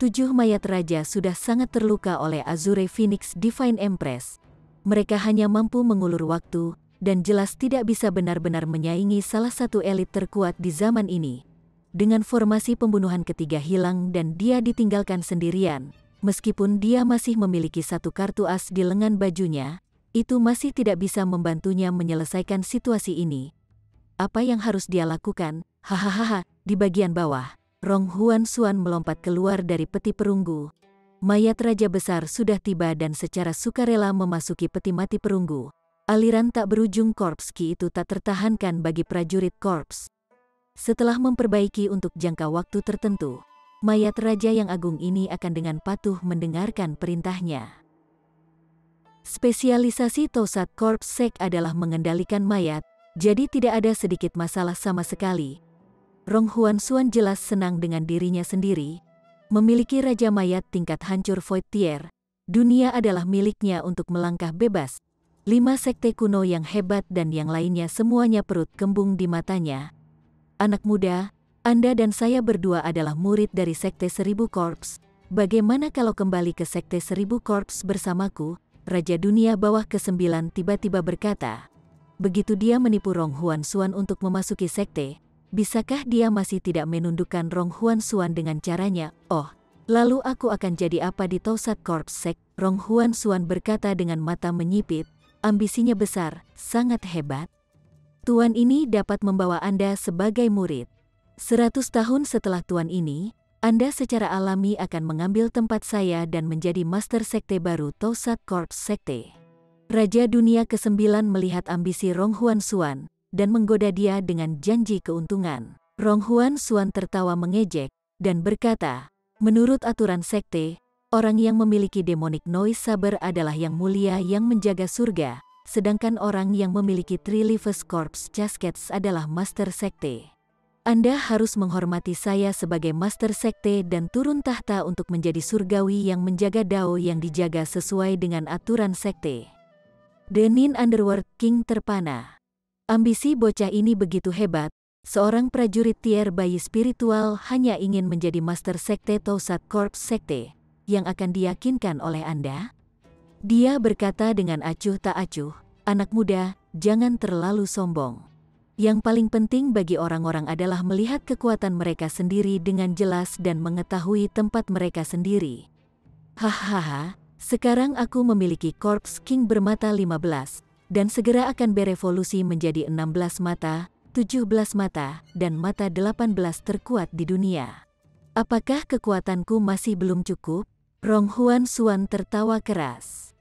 7 mayat raja sudah sangat terluka oleh Azure Phoenix Divine Empress. Mereka hanya mampu mengulur waktu, dan jelas tidak bisa benar-benar menyaingi salah satu elit terkuat di zaman ini. Dengan formasi pembunuhan ketiga hilang dan dia ditinggalkan sendirian, meskipun dia masih memiliki 1 kartu as di lengan bajunya, itu masih tidak bisa membantunya menyelesaikan situasi ini. Apa yang harus dia lakukan? Hahaha, di bagian bawah. Rong Huan Xuan melompat keluar dari peti perunggu. Mayat raja besar sudah tiba dan secara sukarela memasuki peti mati perunggu. Aliran tak berujung Corps Ki itu tak tertahankan bagi prajurit Corps. Setelah memperbaiki untuk jangka waktu tertentu, mayat raja yang agung ini akan dengan patuh mendengarkan perintahnya. Spesialisasi Tausat Corps Sek adalah mengendalikan mayat, jadi tidak ada sedikit masalah sama sekali. Rong Huan Xuan jelas senang dengan dirinya sendiri. Memiliki Raja Mayat tingkat hancur Void Tier, dunia adalah miliknya untuk melangkah bebas. 5 sekte kuno yang hebat dan yang lainnya semuanya perut kembung di matanya. Anak muda, Anda dan saya berdua adalah murid dari Sekte 1000 Corps. Bagaimana kalau kembali ke Sekte 1000 Corps bersamaku? Raja Dunia Bawah ke-9 tiba-tiba berkata. Begitu dia menipu Rong Huan Xuan untuk memasuki sekte, bisakah dia masih tidak menundukkan Rong Huan Xuan dengan caranya? Oh, lalu aku akan jadi apa di Tausat Corps Sek? Rong Huan Xuan berkata dengan mata menyipit, ambisinya besar, sangat hebat. Tuan ini dapat membawa Anda sebagai murid. 100 tahun setelah Tuan ini, Anda secara alami akan mengambil tempat saya dan menjadi Master Sekte baru Tausat Corps Sekte. Raja Dunia ke-9 melihat ambisi Rong Huan Xuan dan menggoda dia dengan janji keuntungan. Rong Huan Xuan tertawa mengejek dan berkata, menurut aturan sekte, orang yang memiliki demonic noise saber adalah yang mulia yang menjaga surga, sedangkan orang yang memiliki Three-Leafed Corpse Caskets adalah Master Sekte. Anda harus menghormati saya sebagai Master Sekte dan turun tahta untuk menjadi surgawi yang menjaga Dao yang dijaga sesuai dengan aturan sekte. The Nin Underworld King terpana. Ambisi bocah ini begitu hebat, seorang prajurit tier bayi spiritual hanya ingin menjadi Master Sekte Tausat Corps Sekte, yang akan diyakinkan oleh Anda? Dia berkata dengan acuh tak acuh, anak muda, jangan terlalu sombong. Yang paling penting bagi orang-orang adalah melihat kekuatan mereka sendiri dengan jelas dan mengetahui tempat mereka sendiri. Hahaha, sekarang aku memiliki Corpse King bermata 15, dan segera akan berevolusi menjadi 16 mata, 17 mata, dan mata 18 terkuat di dunia. Apakah kekuatanku masih belum cukup? Rong Huan Xuan tertawa keras.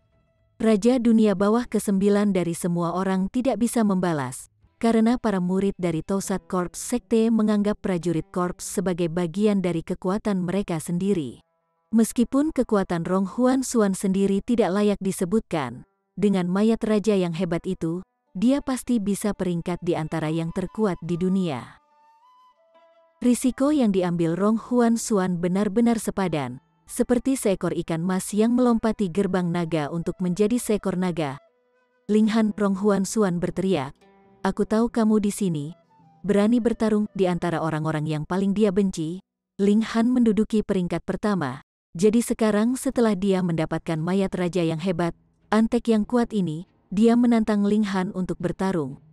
Raja Dunia Bawah ke-9 dari semua orang tidak bisa membalas, karena para murid dari Tausat Corps Sekte menganggap prajurit Corps sebagai bagian dari kekuatan mereka sendiri. Meskipun kekuatan Rong Huan Xuan sendiri tidak layak disebutkan, dengan mayat raja yang hebat itu, dia pasti bisa peringkat di antara yang terkuat di dunia. Risiko yang diambil Rong Huan Xuan benar-benar sepadan, seperti seekor ikan mas yang melompati gerbang naga untuk menjadi seekor naga. Linghan, Rong Huan Xuan berteriak, aku tahu kamu di sini, berani bertarung di antara orang-orang yang paling dia benci. Linghan menduduki peringkat pertama, jadi sekarang setelah dia mendapatkan mayat raja yang hebat, antek yang kuat ini, dia menantang Linghan untuk bertarung.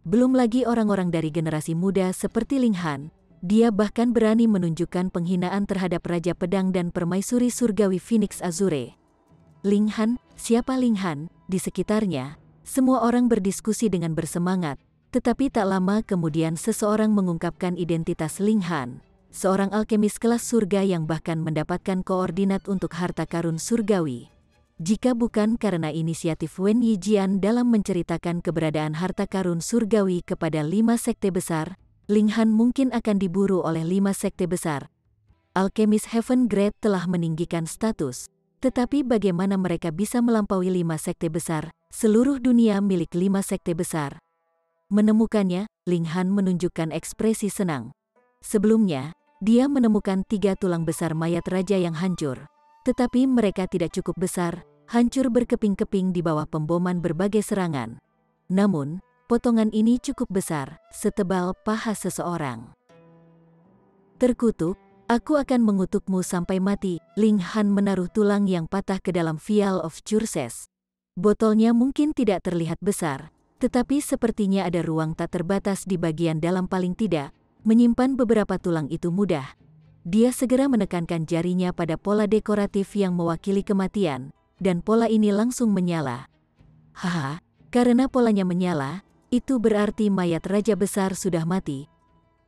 Belum lagi orang-orang dari generasi muda seperti Linghan, dia bahkan berani menunjukkan penghinaan terhadap Raja Pedang dan Permaisuri Surgawi Phoenix Azure. Linghan, siapa Linghan? Di sekitarnya, semua orang berdiskusi dengan bersemangat, tetapi tak lama kemudian seseorang mengungkapkan identitas Linghan, seorang alkemis kelas surga yang bahkan mendapatkan koordinat untuk harta karun surgawi. Jika bukan karena inisiatif Wen Yijian dalam menceritakan keberadaan harta karun surgawi kepada 5 sekte besar, Linghan mungkin akan diburu oleh 5 sekte besar. Alkemis Heaven Grade telah meninggikan status, tetapi bagaimana mereka bisa melampaui 5 sekte besar? Seluruh dunia milik 5 sekte besar. Menemukannya, Linghan menunjukkan ekspresi senang. Sebelumnya, dia menemukan 3 tulang besar mayat raja yang hancur. Tetapi mereka tidak cukup besar, hancur berkeping-keping di bawah pemboman berbagai serangan. Namun, potongan ini cukup besar, setebal paha seseorang. Terkutuk, aku akan mengutukmu sampai mati. Linghan menaruh tulang yang patah ke dalam vial of Churses. Botolnya mungkin tidak terlihat besar, tetapi sepertinya ada ruang tak terbatas di bagian dalam paling tidak, menyimpan beberapa tulang itu mudah. Dia segera menekankan jarinya pada pola dekoratif yang mewakili kematian, dan pola ini langsung menyala. Haha, karena polanya menyala, itu berarti mayat raja besar sudah mati.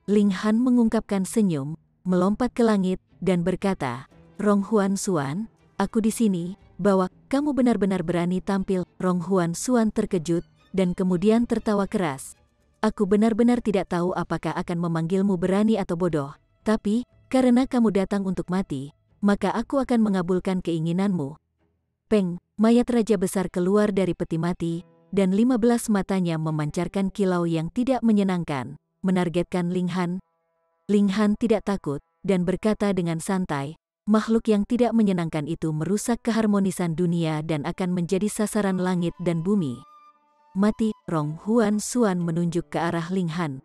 Linghan mengungkapkan senyum, melompat ke langit, dan berkata, Rong Huan Xuan, aku di sini. Bahwa kamu benar-benar berani tampil. Rong Huan Xuan terkejut, dan kemudian tertawa keras. Aku benar-benar tidak tahu apakah akan memanggilmu berani atau bodoh, tapi, karena kamu datang untuk mati, maka aku akan mengabulkan keinginanmu. Peng, mayat raja besar keluar dari peti mati, dan 15 matanya memancarkan kilau yang tidak menyenangkan, menargetkan Linghan. Linghan tidak takut, dan berkata dengan santai, makhluk yang tidak menyenangkan itu merusak keharmonisan dunia dan akan menjadi sasaran langit dan bumi. Mati, Rong Huan Xuan menunjuk ke arah Linghan.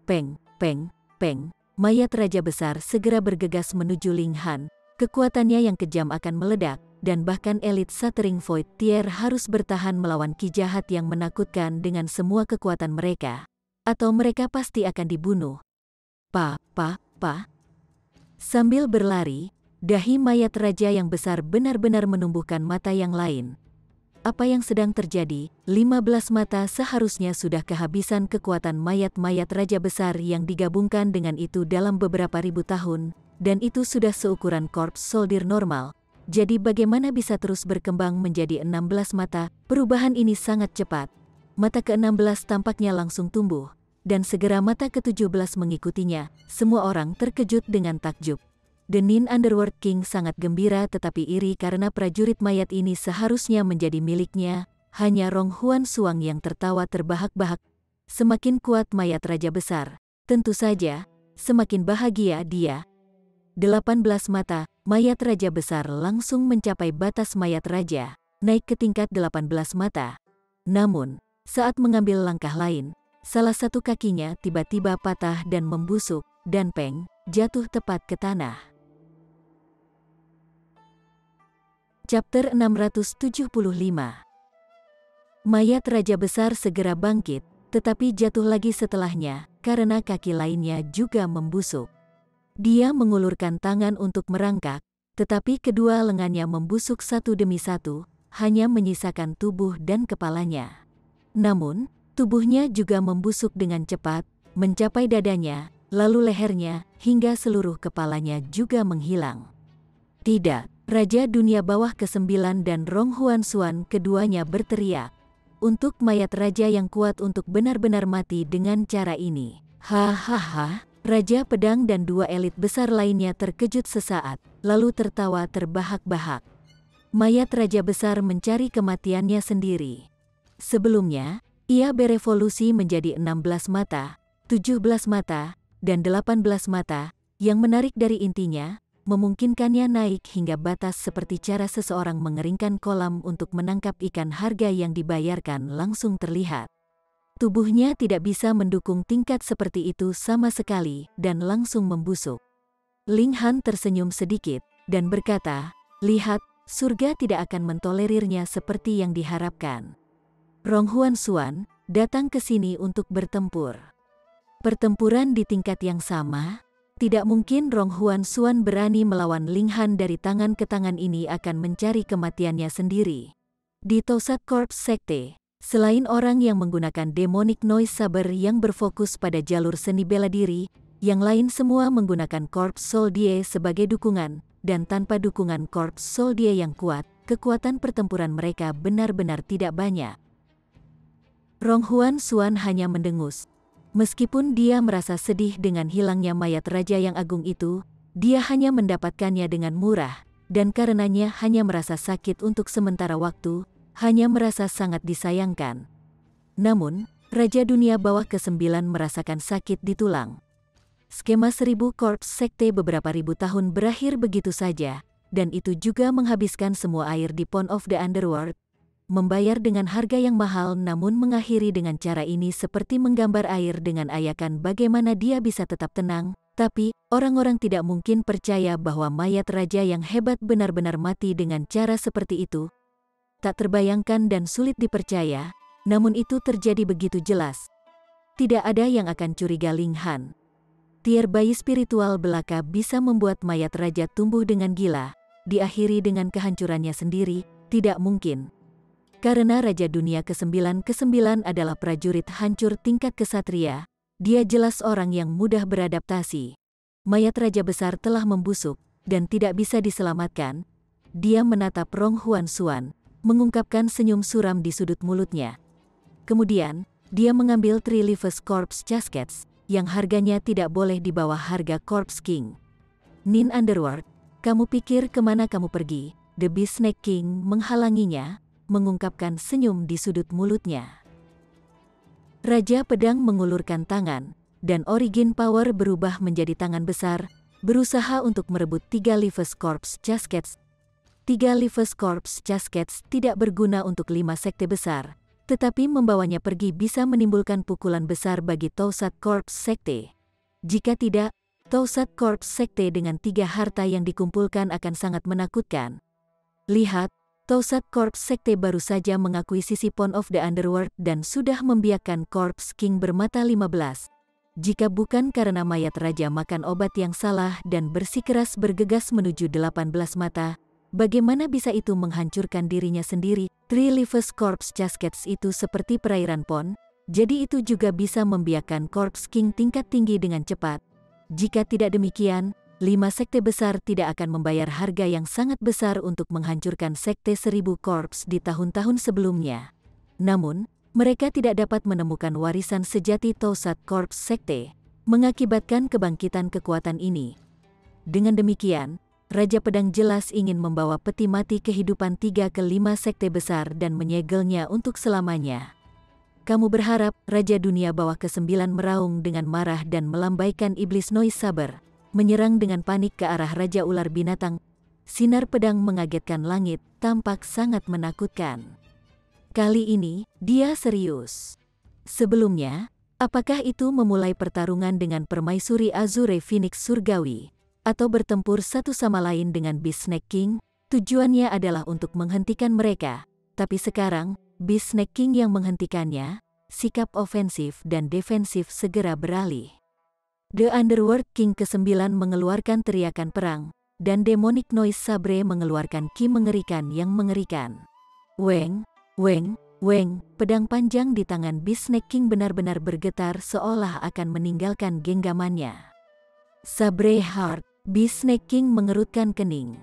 Peng, peng, peng, mayat raja besar segera bergegas menuju Linghan. Kekuatannya yang kejam akan meledak, dan bahkan elit Shattering Void Tier harus bertahan melawan ki jahat yang menakutkan dengan semua kekuatan mereka. atau mereka pasti akan dibunuh. Pa. Sambil berlari, dahi mayat raja yang besar benar-benar menumbuhkan mata yang lain. Apa yang sedang terjadi? 15 mata seharusnya sudah kehabisan kekuatan mayat-mayat raja besar yang digabungkan dengan itu dalam beberapa ribu tahun, dan itu sudah seukuran korps soldier normal. Jadi bagaimana bisa terus berkembang menjadi 16 mata? Perubahan ini sangat cepat. Mata ke-16 tampaknya langsung tumbuh, dan segera mata ke-17 mengikutinya. Semua orang terkejut dengan takjub. The Nin Underworld King sangat gembira tetapi iri karena prajurit mayat ini seharusnya menjadi miliknya. Hanya Rong Huan Suang yang tertawa terbahak-bahak. Semakin kuat mayat raja besar, tentu saja, semakin bahagia dia. 18 mata, mayat raja besar langsung mencapai batas mayat raja, naik ke tingkat 18 mata. Namun, saat mengambil langkah lain, salah satu kakinya tiba-tiba patah dan membusuk, dan Peng jatuh tepat ke tanah. Chapter 675. Mayat raja besar segera bangkit, tetapi jatuh lagi setelahnya, karena kaki lainnya juga membusuk. Dia mengulurkan tangan untuk merangkak, tetapi kedua lengannya membusuk satu demi satu, hanya menyisakan tubuh dan kepalanya. Namun, tubuhnya juga membusuk dengan cepat, mencapai dadanya, lalu lehernya, hingga seluruh kepalanya juga menghilang. Tidak, Raja Dunia Bawah ke-9 dan Rong Huan Suan keduanya berteriak. Untuk mayat raja yang kuat untuk benar-benar mati dengan cara ini. Hahaha, Raja Pedang dan dua elit besar lainnya terkejut sesaat, lalu tertawa terbahak-bahak. Mayat raja besar mencari kematiannya sendiri. Sebelumnya, ia berevolusi menjadi 16 mata, 17 mata, dan 18 mata, yang menarik dari intinya, memungkinkannya naik hingga batas seperti cara seseorang mengeringkan kolam untuk menangkap ikan. Harga yang dibayarkan langsung terlihat. Tubuhnya tidak bisa mendukung tingkat seperti itu sama sekali dan langsung membusuk. Ling Han tersenyum sedikit dan berkata, "Lihat, surga tidak akan mentolerirnya seperti yang diharapkan." Rong Huan Suan datang ke sini untuk bertempur. Pertempuran di tingkat yang sama? Tidak mungkin Rong Huan Suan berani melawan Ling Han dari tangan ke tangan. Ini akan mencari kematiannya sendiri. Di Tosat Corps Sekte, selain orang yang menggunakan Demonic Noise Saber yang berfokus pada jalur seni bela diri, yang lain semua menggunakan Corps Soldier sebagai dukungan, dan tanpa dukungan Corps Soldier yang kuat, kekuatan pertempuran mereka benar-benar tidak banyak. Rong Huan Suan hanya mendengus. Meskipun dia merasa sedih dengan hilangnya mayat raja yang agung itu, dia hanya mendapatkannya dengan murah, dan karenanya hanya merasa sakit untuk sementara waktu, hanya merasa sangat disayangkan. Namun, Raja Dunia Bawah ke-9 merasakan sakit di tulang. Skema 1000 Korps Sekte beberapa ribu tahun berakhir begitu saja, dan itu juga menghabiskan semua air di Pond of the Underworld. Membayar dengan harga yang mahal namun mengakhiri dengan cara ini seperti menggambar air dengan ayakan. Bagaimana dia bisa tetap tenang, tapi orang-orang tidak mungkin percaya bahwa mayat raja yang hebat benar-benar mati dengan cara seperti itu. Tak terbayangkan dan sulit dipercaya, namun itu terjadi begitu jelas. Tidak ada yang akan curiga Ling Han. Tier bayi spiritual belaka bisa membuat mayat raja tumbuh dengan gila, diakhiri dengan kehancurannya sendiri, tidak mungkin. Karena Raja Dunia ke-9 adalah prajurit hancur tingkat kesatria, dia jelas orang yang mudah beradaptasi. Mayat raja besar telah membusuk, dan tidak bisa diselamatkan. Dia menatap Rong Huan Suan, mengungkapkan senyum suram di sudut mulutnya. Kemudian, dia mengambil Three Leaves Corps Caskets, yang harganya tidak boleh di bawah harga Corps King. Nin Underworld, kamu pikir kemana kamu pergi? The Beast Snake King menghalanginya, mengungkapkan senyum di sudut mulutnya. Raja Pedang mengulurkan tangan, dan Origin Power berubah menjadi tangan besar, berusaha untuk merebut 3 Leaves Corps Caskets. 3 Leaves Corps Caskets tidak berguna untuk 5 sekte besar, tetapi membawanya pergi bisa menimbulkan pukulan besar bagi Tosat Corps Sekte. Jika tidak, Tosat Corps Sekte dengan 3 harta yang dikumpulkan akan sangat menakutkan. Lihat, Toussaint Corps Sekte baru saja mengakuisisi Pawn of the Underworld dan sudah membiarkan Corpse King bermata 15. Jika bukan karena mayat raja makan obat yang salah dan bersikeras bergegas menuju 18 mata, bagaimana bisa itu menghancurkan dirinya sendiri? Three Lives Corpse Caskets itu seperti perairan pon, jadi itu juga bisa membiarkan Corpse King tingkat tinggi dengan cepat. Jika tidak demikian, 5 sekte besar tidak akan membayar harga yang sangat besar untuk menghancurkan sekte 1000 korps di tahun-tahun sebelumnya. Namun, mereka tidak dapat menemukan warisan sejati Toussaint Corps Sekte, mengakibatkan kebangkitan kekuatan ini. Dengan demikian, Raja Pedang jelas ingin membawa peti mati kehidupan 3 ke 5 sekte besar dan menyegelnya untuk selamanya. Kamu berharap Raja Dunia Bawah ke-9 meraung dengan marah dan melambaikan iblis Noise Saber, menyerang dengan panik ke arah Raja Ular Binatang. Sinar pedang mengagetkan langit, tampak sangat menakutkan. Kali ini, dia serius. Sebelumnya, apakah itu memulai pertarungan dengan permaisuri Azure Phoenix Surgawi, atau bertempur satu sama lain dengan Beast Snake King? Tujuannya adalah untuk menghentikan mereka, tapi sekarang, Beast Snake King yang menghentikannya, sikap ofensif dan defensif segera beralih. The Underworld King ke-9 mengeluarkan teriakan perang, dan Demonic Noise Sabre mengeluarkan ki mengerikan yang mengerikan. Weng, weng, weng, pedang panjang di tangan Beast Snake King benar-benar bergetar seolah akan meninggalkan genggamannya. Sabre Heart, Beast Snake King mengerutkan kening.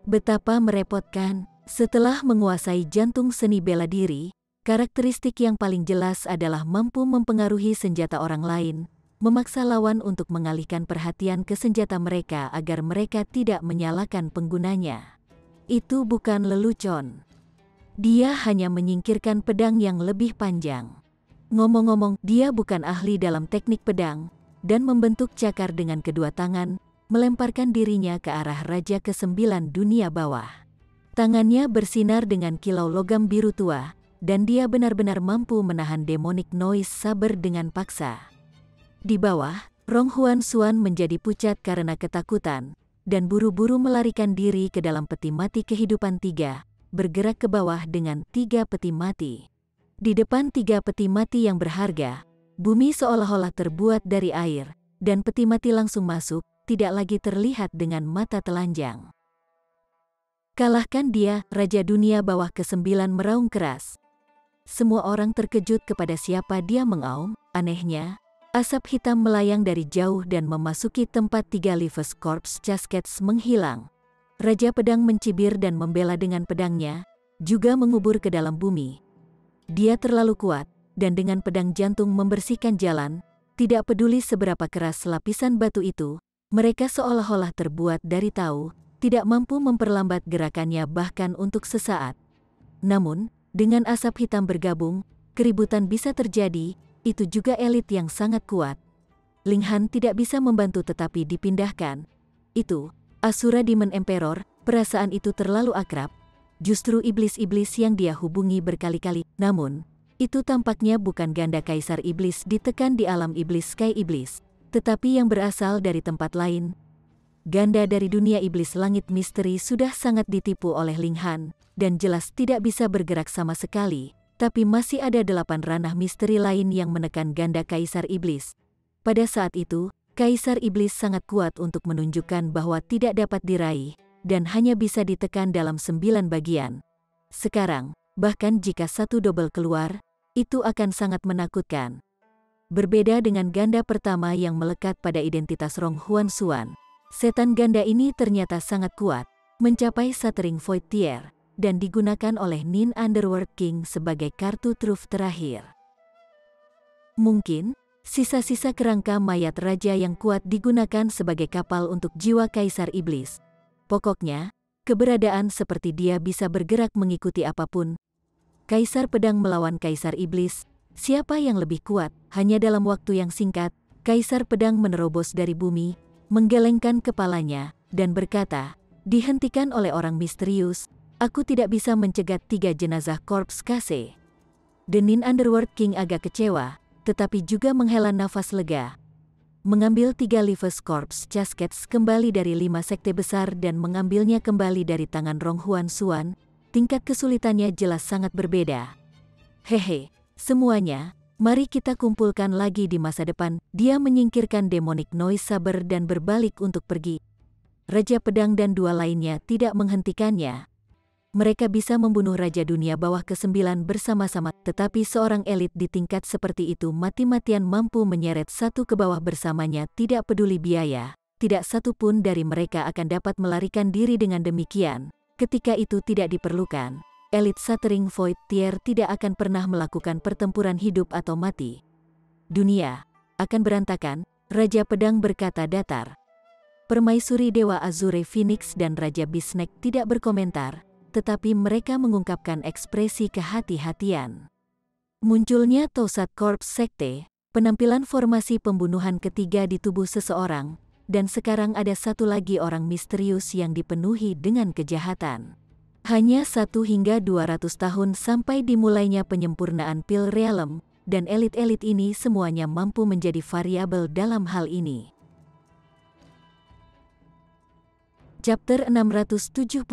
Betapa merepotkan, setelah menguasai jantung seni bela diri, karakteristik yang paling jelas adalah mampu mempengaruhi senjata orang lain, memaksa lawan untuk mengalihkan perhatian ke senjata mereka agar mereka tidak menyalahkan penggunanya. Itu bukan lelucon. Dia hanya menyingkirkan pedang yang lebih panjang. Ngomong-ngomong, dia bukan ahli dalam teknik pedang, dan membentuk cakar dengan kedua tangan, melemparkan dirinya ke arah Raja ke-9 dunia bawah. Tangannya bersinar dengan kilau logam biru tua, dan dia benar-benar mampu menahan Demonic Noise Saber dengan paksa. Di bawah, Rong Huan Xuan menjadi pucat karena ketakutan, dan buru-buru melarikan diri ke dalam peti mati kehidupan 3, bergerak ke bawah dengan 3 peti mati. Di depan 3 peti mati yang berharga, bumi seolah-olah terbuat dari air, dan peti mati langsung masuk, tidak lagi terlihat dengan mata telanjang. Kalahkan dia, Raja Dunia Bawah ke-9 meraung keras. Semua orang terkejut kepada siapa dia mengaum. Anehnya, asap hitam melayang dari jauh dan memasuki tempat 3 Lives Corps Caskets menghilang. Raja Pedang mencibir dan membela dengan pedangnya, juga mengubur ke dalam bumi. Dia terlalu kuat, dan dengan pedang jantung membersihkan jalan, tidak peduli seberapa keras lapisan batu itu, mereka seolah-olah terbuat dari tahu, tidak mampu memperlambat gerakannya bahkan untuk sesaat. Namun, dengan asap hitam bergabung, keributan bisa terjadi. Itu juga elit yang sangat kuat. Ling Han tidak bisa membantu tetapi dipindahkan. Itu, Asura Demon Emperor, perasaan itu terlalu akrab. Justru iblis-iblis yang dia hubungi berkali-kali. Namun, itu tampaknya bukan ganda Kaisar Iblis ditekan di alam iblis Sky Iblis, tetapi yang berasal dari tempat lain. Ganda dari dunia iblis langit misteri sudah sangat ditipu oleh Ling Han, dan jelas tidak bisa bergerak sama sekali. Tapi masih ada 8 ranah misteri lain yang menekan ganda Kaisar Iblis. Pada saat itu, Kaisar Iblis sangat kuat untuk menunjukkan bahwa tidak dapat diraih, dan hanya bisa ditekan dalam 9 bagian. Sekarang, bahkan jika satu double keluar, itu akan sangat menakutkan. Berbeda dengan ganda pertama yang melekat pada identitas Rong Huan Xuan, setan ganda ini ternyata sangat kuat, mencapai Shattering Void Tier, dan digunakan oleh Nin Underworld King sebagai kartu truf terakhir. Mungkin, sisa-sisa kerangka mayat raja yang kuat digunakan sebagai kapal untuk jiwa Kaisar Iblis. Pokoknya, keberadaan seperti dia bisa bergerak mengikuti apapun. Kaisar Pedang melawan Kaisar Iblis, siapa yang lebih kuat? Hanya dalam waktu yang singkat, Kaisar Pedang menerobos dari bumi, menggelengkan kepalanya, dan berkata, "Dihentikan oleh orang misterius. Aku tidak bisa mencegat 3 jenazah korps KC." The Nin Underworld King agak kecewa, tetapi juga menghela nafas lega. Mengambil 3 Lives Corps Caskets kembali dari 5 sekte besar dan mengambilnya kembali dari tangan Rong Huan Xuan, tingkat kesulitannya jelas sangat berbeda. Hehe, semuanya, mari kita kumpulkan lagi di masa depan. Dia menyingkirkan demonic noise saber dan berbalik untuk pergi. Raja Pedang dan dua lainnya tidak menghentikannya. Mereka bisa membunuh Raja Dunia Bawah ke-9 bersama-sama, tetapi seorang elit di tingkat seperti itu mati-matian mampu menyeret satu ke bawah bersamanya tidak peduli biaya. Tidak satu pun dari mereka akan dapat melarikan diri dengan demikian. Ketika itu tidak diperlukan, elit Shattering Void Tier tidak akan pernah melakukan pertempuran hidup atau mati. Dunia akan berantakan, Raja Pedang berkata datar. Permaisuri Dewa Azure Phoenix dan Raja Bisnek tidak berkomentar, tetapi mereka mengungkapkan ekspresi kehati-hatian. Munculnya Tosat Corps Sekte, penampilan formasi pembunuhan ketiga di tubuh seseorang, dan sekarang ada satu lagi orang misterius yang dipenuhi dengan kejahatan. Hanya 1 hingga 200 tahun sampai dimulainya penyempurnaan Pil Realm, dan elit-elit ini semuanya mampu menjadi variabel dalam hal ini. Chapter 676.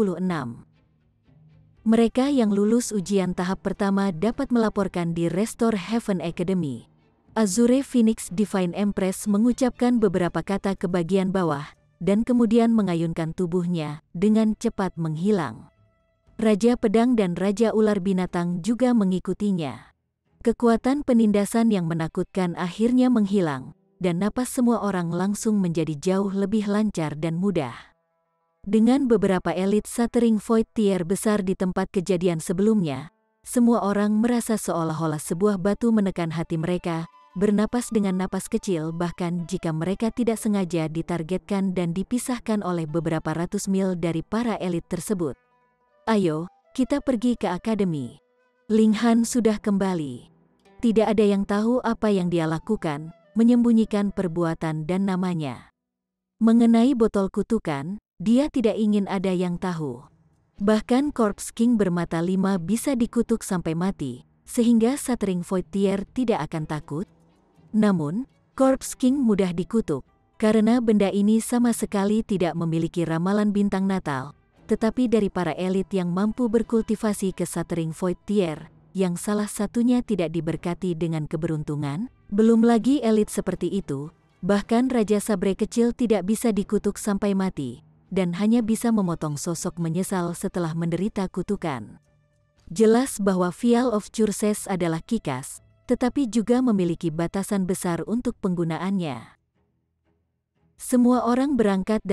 Mereka yang lulus ujian tahap pertama dapat melaporkan di Restore Heaven Academy. Azure Phoenix Divine Empress mengucapkan beberapa kata ke bagian bawah, dan kemudian mengayunkan tubuhnya, dengan cepat menghilang. Raja Pedang dan Raja Ular Binatang juga mengikutinya. Kekuatan penindasan yang menakutkan akhirnya menghilang, dan napas semua orang langsung menjadi jauh lebih lancar dan mudah. Dengan beberapa elit Shattering Void Tier besar di tempat kejadian sebelumnya, semua orang merasa seolah-olah sebuah batu menekan hati mereka, bernapas dengan napas kecil bahkan jika mereka tidak sengaja ditargetkan dan dipisahkan oleh beberapa ratus mil dari para elit tersebut. Ayo, kita pergi ke akademi. Ling Han sudah kembali. Tidak ada yang tahu apa yang dia lakukan, menyembunyikan perbuatan dan namanya. Mengenai botol kutukan, dia tidak ingin ada yang tahu. Bahkan Corpse King bermata 5 bisa dikutuk sampai mati, sehingga Shattering Void Tier tidak akan takut. Namun, Corpse King mudah dikutuk, karena benda ini sama sekali tidak memiliki ramalan bintang Natal, tetapi dari para elit yang mampu berkultivasi ke Shattering Void Tier, yang salah satunya tidak diberkati dengan keberuntungan, belum lagi elit seperti itu, bahkan Raja Sabre kecil tidak bisa dikutuk sampai mati, dan hanya bisa memotong sosok menyesal setelah menderita kutukan. Jelas bahwa Vial of Curses adalah kikas, tetapi juga memiliki batasan besar untuk penggunaannya. Semua orang berangkat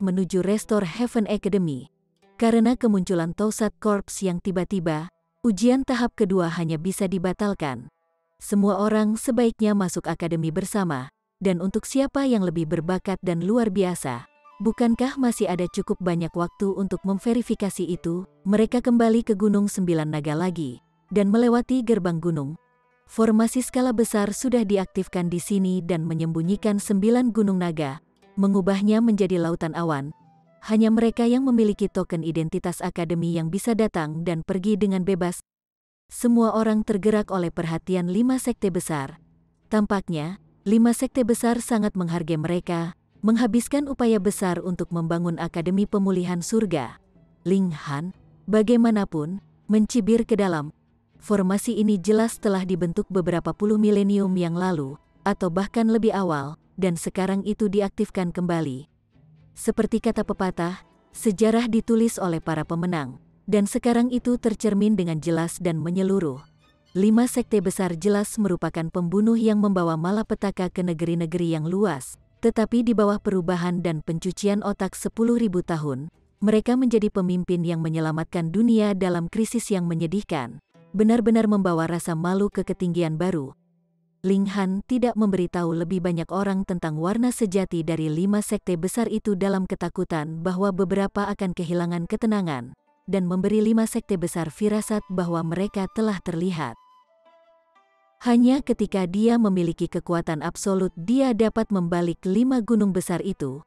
menuju Restore Heaven Academy. Karena kemunculan Tosat Corps yang tiba-tiba, ujian tahap kedua hanya bisa dibatalkan. Semua orang sebaiknya masuk akademi bersama, dan untuk siapa yang lebih berbakat dan luar biasa, bukankah masih ada cukup banyak waktu untuk memverifikasi itu? Mereka kembali ke Gunung Sembilan Naga lagi, dan melewati gerbang gunung. Formasi skala besar sudah diaktifkan di sini dan menyembunyikan 9 gunung naga, mengubahnya menjadi lautan awan. Hanya mereka yang memiliki token identitas akademi yang bisa datang dan pergi dengan bebas. Semua orang tergerak oleh perhatian 5 sekte besar. Tampaknya, 5 sekte besar sangat menghargai mereka, menghabiskan upaya besar untuk membangun Akademi Pemulihan Surga. Ling Han, bagaimanapun, mencibir ke dalam. Formasi ini jelas telah dibentuk beberapa puluh milenium yang lalu, atau bahkan lebih awal, dan sekarang itu diaktifkan kembali. Seperti kata pepatah, sejarah ditulis oleh para pemenang, dan sekarang itu tercermin dengan jelas dan menyeluruh. 5 sekte besar jelas merupakan pembunuh yang membawa malapetaka ke negeri-negeri yang luas, tetapi di bawah perubahan dan pencucian otak 10.000 tahun, mereka menjadi pemimpin yang menyelamatkan dunia dalam krisis yang menyedihkan. Benar-benar membawa rasa malu ke ketinggian baru. Ling Han tidak memberitahu lebih banyak orang tentang warna sejati dari 5 sekte besar itu dalam ketakutan bahwa beberapa akan kehilangan ketenangan, dan memberi 5 sekte besar firasat bahwa mereka telah terlihat. Hanya ketika dia memiliki kekuatan absolut dia dapat membalik 5 gunung besar itu.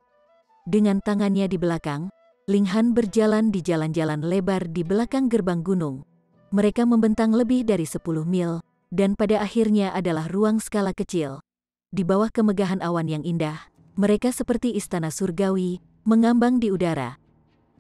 Dengan tangannya di belakang, Ling Han berjalan di jalan-jalan lebar di belakang gerbang gunung. Mereka membentang lebih dari 10 mil, dan pada akhirnya adalah ruang skala kecil. Di bawah kemegahan awan yang indah, mereka seperti istana surgawi, mengambang di udara.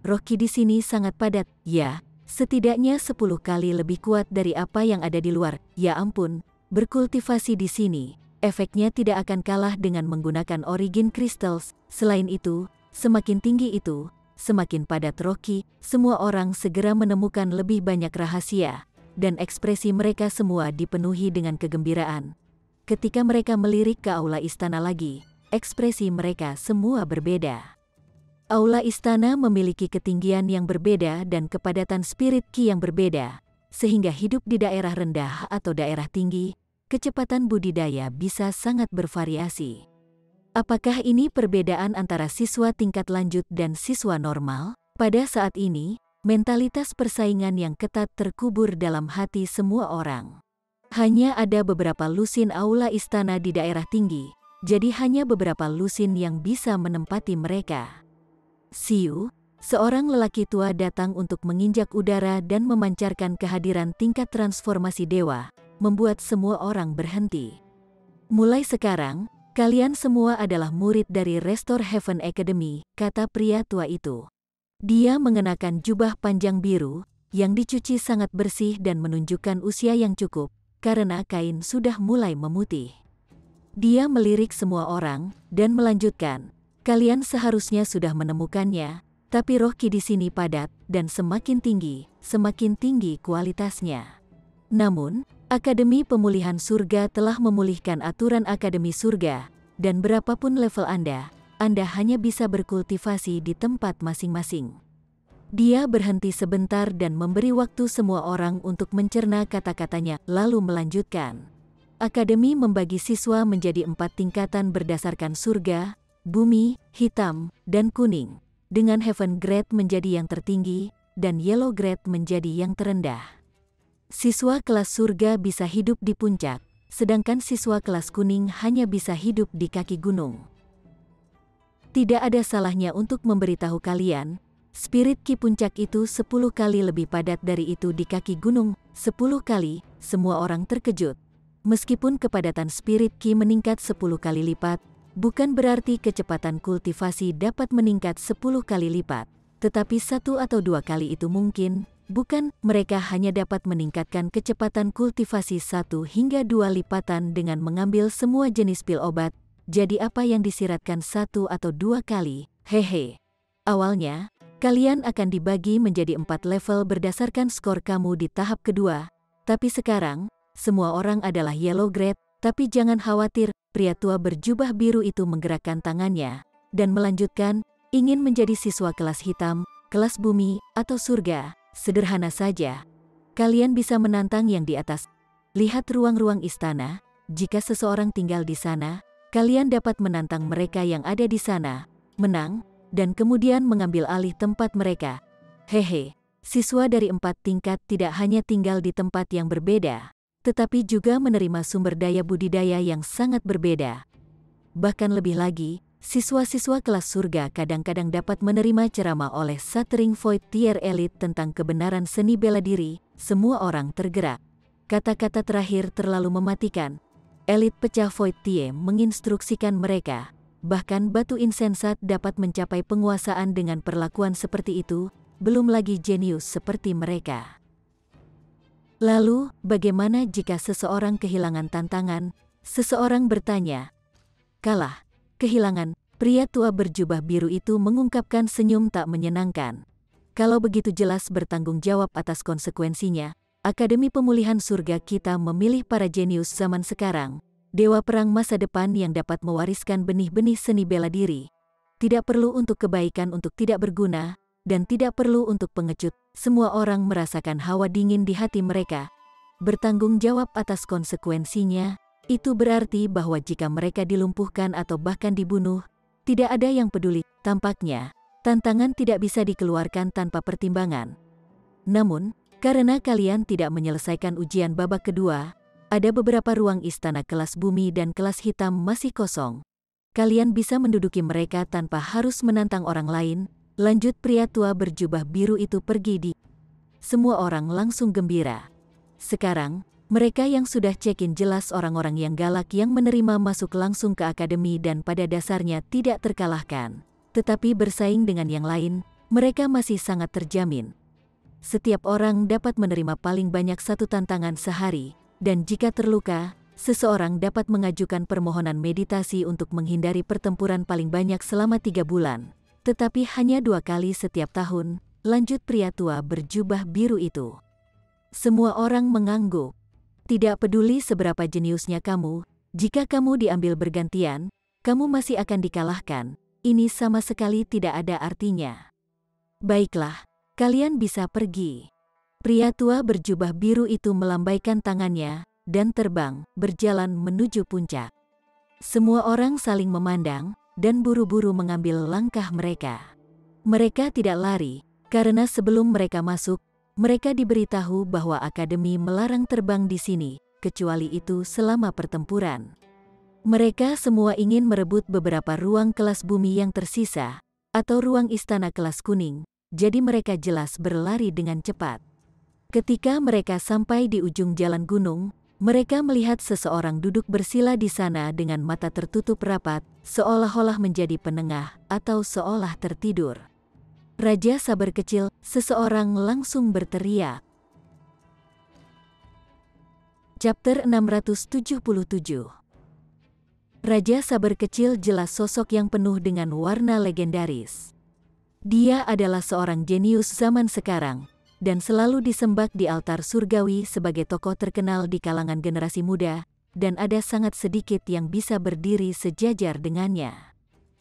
Roh Ki di sini sangat padat, ya, Setidaknya 10 kali lebih kuat dari apa yang ada di luar. Ya ampun, berkultivasi di sini, efeknya tidak akan kalah dengan menggunakan origin crystals. Selain itu, semakin tinggi itu, semakin padat Rocky. Semua orang segera menemukan lebih banyak rahasia, dan ekspresi mereka semua dipenuhi dengan kegembiraan. Ketika mereka melirik ke aula istana lagi, ekspresi mereka semua berbeda. Aula istana memiliki ketinggian yang berbeda dan kepadatan spirit ki yang berbeda, sehingga hidup di daerah rendah atau daerah tinggi, kecepatan budidaya bisa sangat bervariasi. Apakah ini perbedaan antara siswa tingkat lanjut dan siswa normal? Pada saat ini, mentalitas persaingan yang ketat terkubur dalam hati semua orang. Hanya ada beberapa lusin aula istana di daerah tinggi, jadi hanya beberapa lusin yang bisa menempati mereka. Siu, seorang lelaki tua datang untuk menginjak udara dan memancarkan kehadiran tingkat transformasi dewa, membuat semua orang berhenti. Mulai sekarang, kalian semua adalah murid dari Restore Heaven Academy, kata pria tua itu. Dia mengenakan jubah panjang biru, yang dicuci sangat bersih dan menunjukkan usia yang cukup, karena kain sudah mulai memutih. Dia melirik semua orang, dan melanjutkan, kalian seharusnya sudah menemukannya, tapi roh ki di sini padat, dan semakin tinggi kualitasnya. Namun, Akademi Pemulihan Surga telah memulihkan aturan Akademi Surga, dan berapapun level Anda hanya bisa berkultivasi di tempat masing-masing. Dia berhenti sebentar dan memberi waktu semua orang untuk mencerna kata-katanya, lalu melanjutkan. Akademi membagi siswa menjadi 4 tingkatan berdasarkan surga, bumi, hitam, dan kuning, dengan Heaven Grade menjadi yang tertinggi, dan Yellow Grade menjadi yang terendah. Siswa kelas surga bisa hidup di puncak, sedangkan siswa kelas kuning hanya bisa hidup di kaki gunung. Tidak ada salahnya untuk memberitahu kalian, spirit ki puncak itu 10 kali lebih padat dari itu di kaki gunung. 10 kali, semua orang terkejut. Meskipun kepadatan spirit ki meningkat 10 kali lipat, bukan berarti kecepatan kultivasi dapat meningkat 10 kali lipat. Tetapi 1 atau 2 kali itu mungkin. Bukan, mereka hanya dapat meningkatkan kecepatan kultivasi 1 hingga 2 lipatan dengan mengambil semua jenis pil obat. Jadi apa yang disiratkan 1 atau 2 kali? Hehe. Awalnya, kalian akan dibagi menjadi 4 level berdasarkan skor kamu di tahap kedua. Tapi sekarang, semua orang adalah Yellow Grade. Tapi jangan khawatir, pria tua berjubah biru itu menggerakkan tangannya, dan melanjutkan, ingin menjadi siswa kelas hitam, kelas bumi, atau surga. Sederhana saja. Kalian bisa menantang yang di atas. Lihat ruang-ruang istana. Jika seseorang tinggal di sana, kalian dapat menantang mereka yang ada di sana, menang, dan kemudian mengambil alih tempat mereka. Hehe, siswa dari 4 tingkat tidak hanya tinggal di tempat yang berbeda, tetapi juga menerima sumber daya budidaya yang sangat berbeda. Bahkan lebih lagi, siswa-siswa kelas surga kadang-kadang dapat menerima ceramah oleh Shattering Void Tier Elite tentang kebenaran seni bela diri. Semua orang tergerak. Kata-kata terakhir terlalu mematikan. Elit pecah Void Tier menginstruksikan mereka. Bahkan batu insensat dapat mencapai penguasaan dengan perlakuan seperti itu, belum lagi jenius seperti mereka. Lalu, bagaimana jika seseorang kehilangan tantangan? Seseorang bertanya. Kalah. Kehilangan, pria tua berjubah biru itu mengungkapkan senyum tak menyenangkan. Kalau begitu jelas bertanggung jawab atas konsekuensinya, Akademi Pemulihan Surga kita memilih para jenius zaman sekarang, dewa perang masa depan yang dapat mewariskan benih-benih seni bela diri. Tidak perlu untuk kebaikan untuk tidak berguna, dan tidak perlu untuk pengecut. Semua orang merasakan hawa dingin di hati mereka. Bertanggung jawab atas konsekuensinya. Itu berarti bahwa jika mereka dilumpuhkan atau bahkan dibunuh, tidak ada yang peduli. Tampaknya, tantangan tidak bisa dikeluarkan tanpa pertimbangan. Namun, karena kalian tidak menyelesaikan ujian babak kedua, ada beberapa ruang istana kelas bumi dan kelas hitam masih kosong. Kalian bisa menduduki mereka tanpa harus menantang orang lain. Lanjut pria tua berjubah biru itu pergi di. Semua orang langsung gembira. Sekarang, mereka yang sudah check-in jelas orang-orang yang galak yang menerima masuk langsung ke akademi dan pada dasarnya tidak terkalahkan. Tetapi bersaing dengan yang lain, mereka masih sangat terjamin. setiap orang dapat menerima paling banyak satu tantangan sehari, dan jika terluka, seseorang dapat mengajukan permohonan meditasi untuk menghindari pertempuran paling banyak selama 3 bulan, tetapi hanya 2 kali setiap tahun, lanjut pria tua berjubah biru itu. Semua orang mengangguk. Tidak peduli seberapa jeniusnya kamu, jika kamu diambil bergantian, kamu masih akan dikalahkan. Ini sama sekali tidak ada artinya. Baiklah, kalian bisa pergi. Pria tua berjubah biru itu melambaikan tangannya dan terbang, berjalan menuju puncak. Semua orang saling memandang dan buru-buru mengambil langkah mereka. Mereka tidak lari, karena sebelum mereka masuk, mereka diberitahu bahwa akademi melarang terbang di sini, kecuali itu selama pertempuran. Mereka semua ingin merebut beberapa ruang kelas bumi yang tersisa, atau ruang istana kelas kuning, jadi mereka jelas berlari dengan cepat. Ketika mereka sampai di ujung jalan gunung, mereka melihat seseorang duduk bersila di sana dengan mata tertutup rapat, seolah-olah menjadi penengah atau seolah tertidur. Raja Sabar Kecil, seseorang langsung berteriak. Chapter 677. Raja Sabar Kecil jelas sosok yang penuh dengan warna legendaris. Dia adalah seorang jenius zaman sekarang, dan selalu disembah di altar surgawi sebagai tokoh terkenal di kalangan generasi muda, dan ada sangat sedikit yang bisa berdiri sejajar dengannya.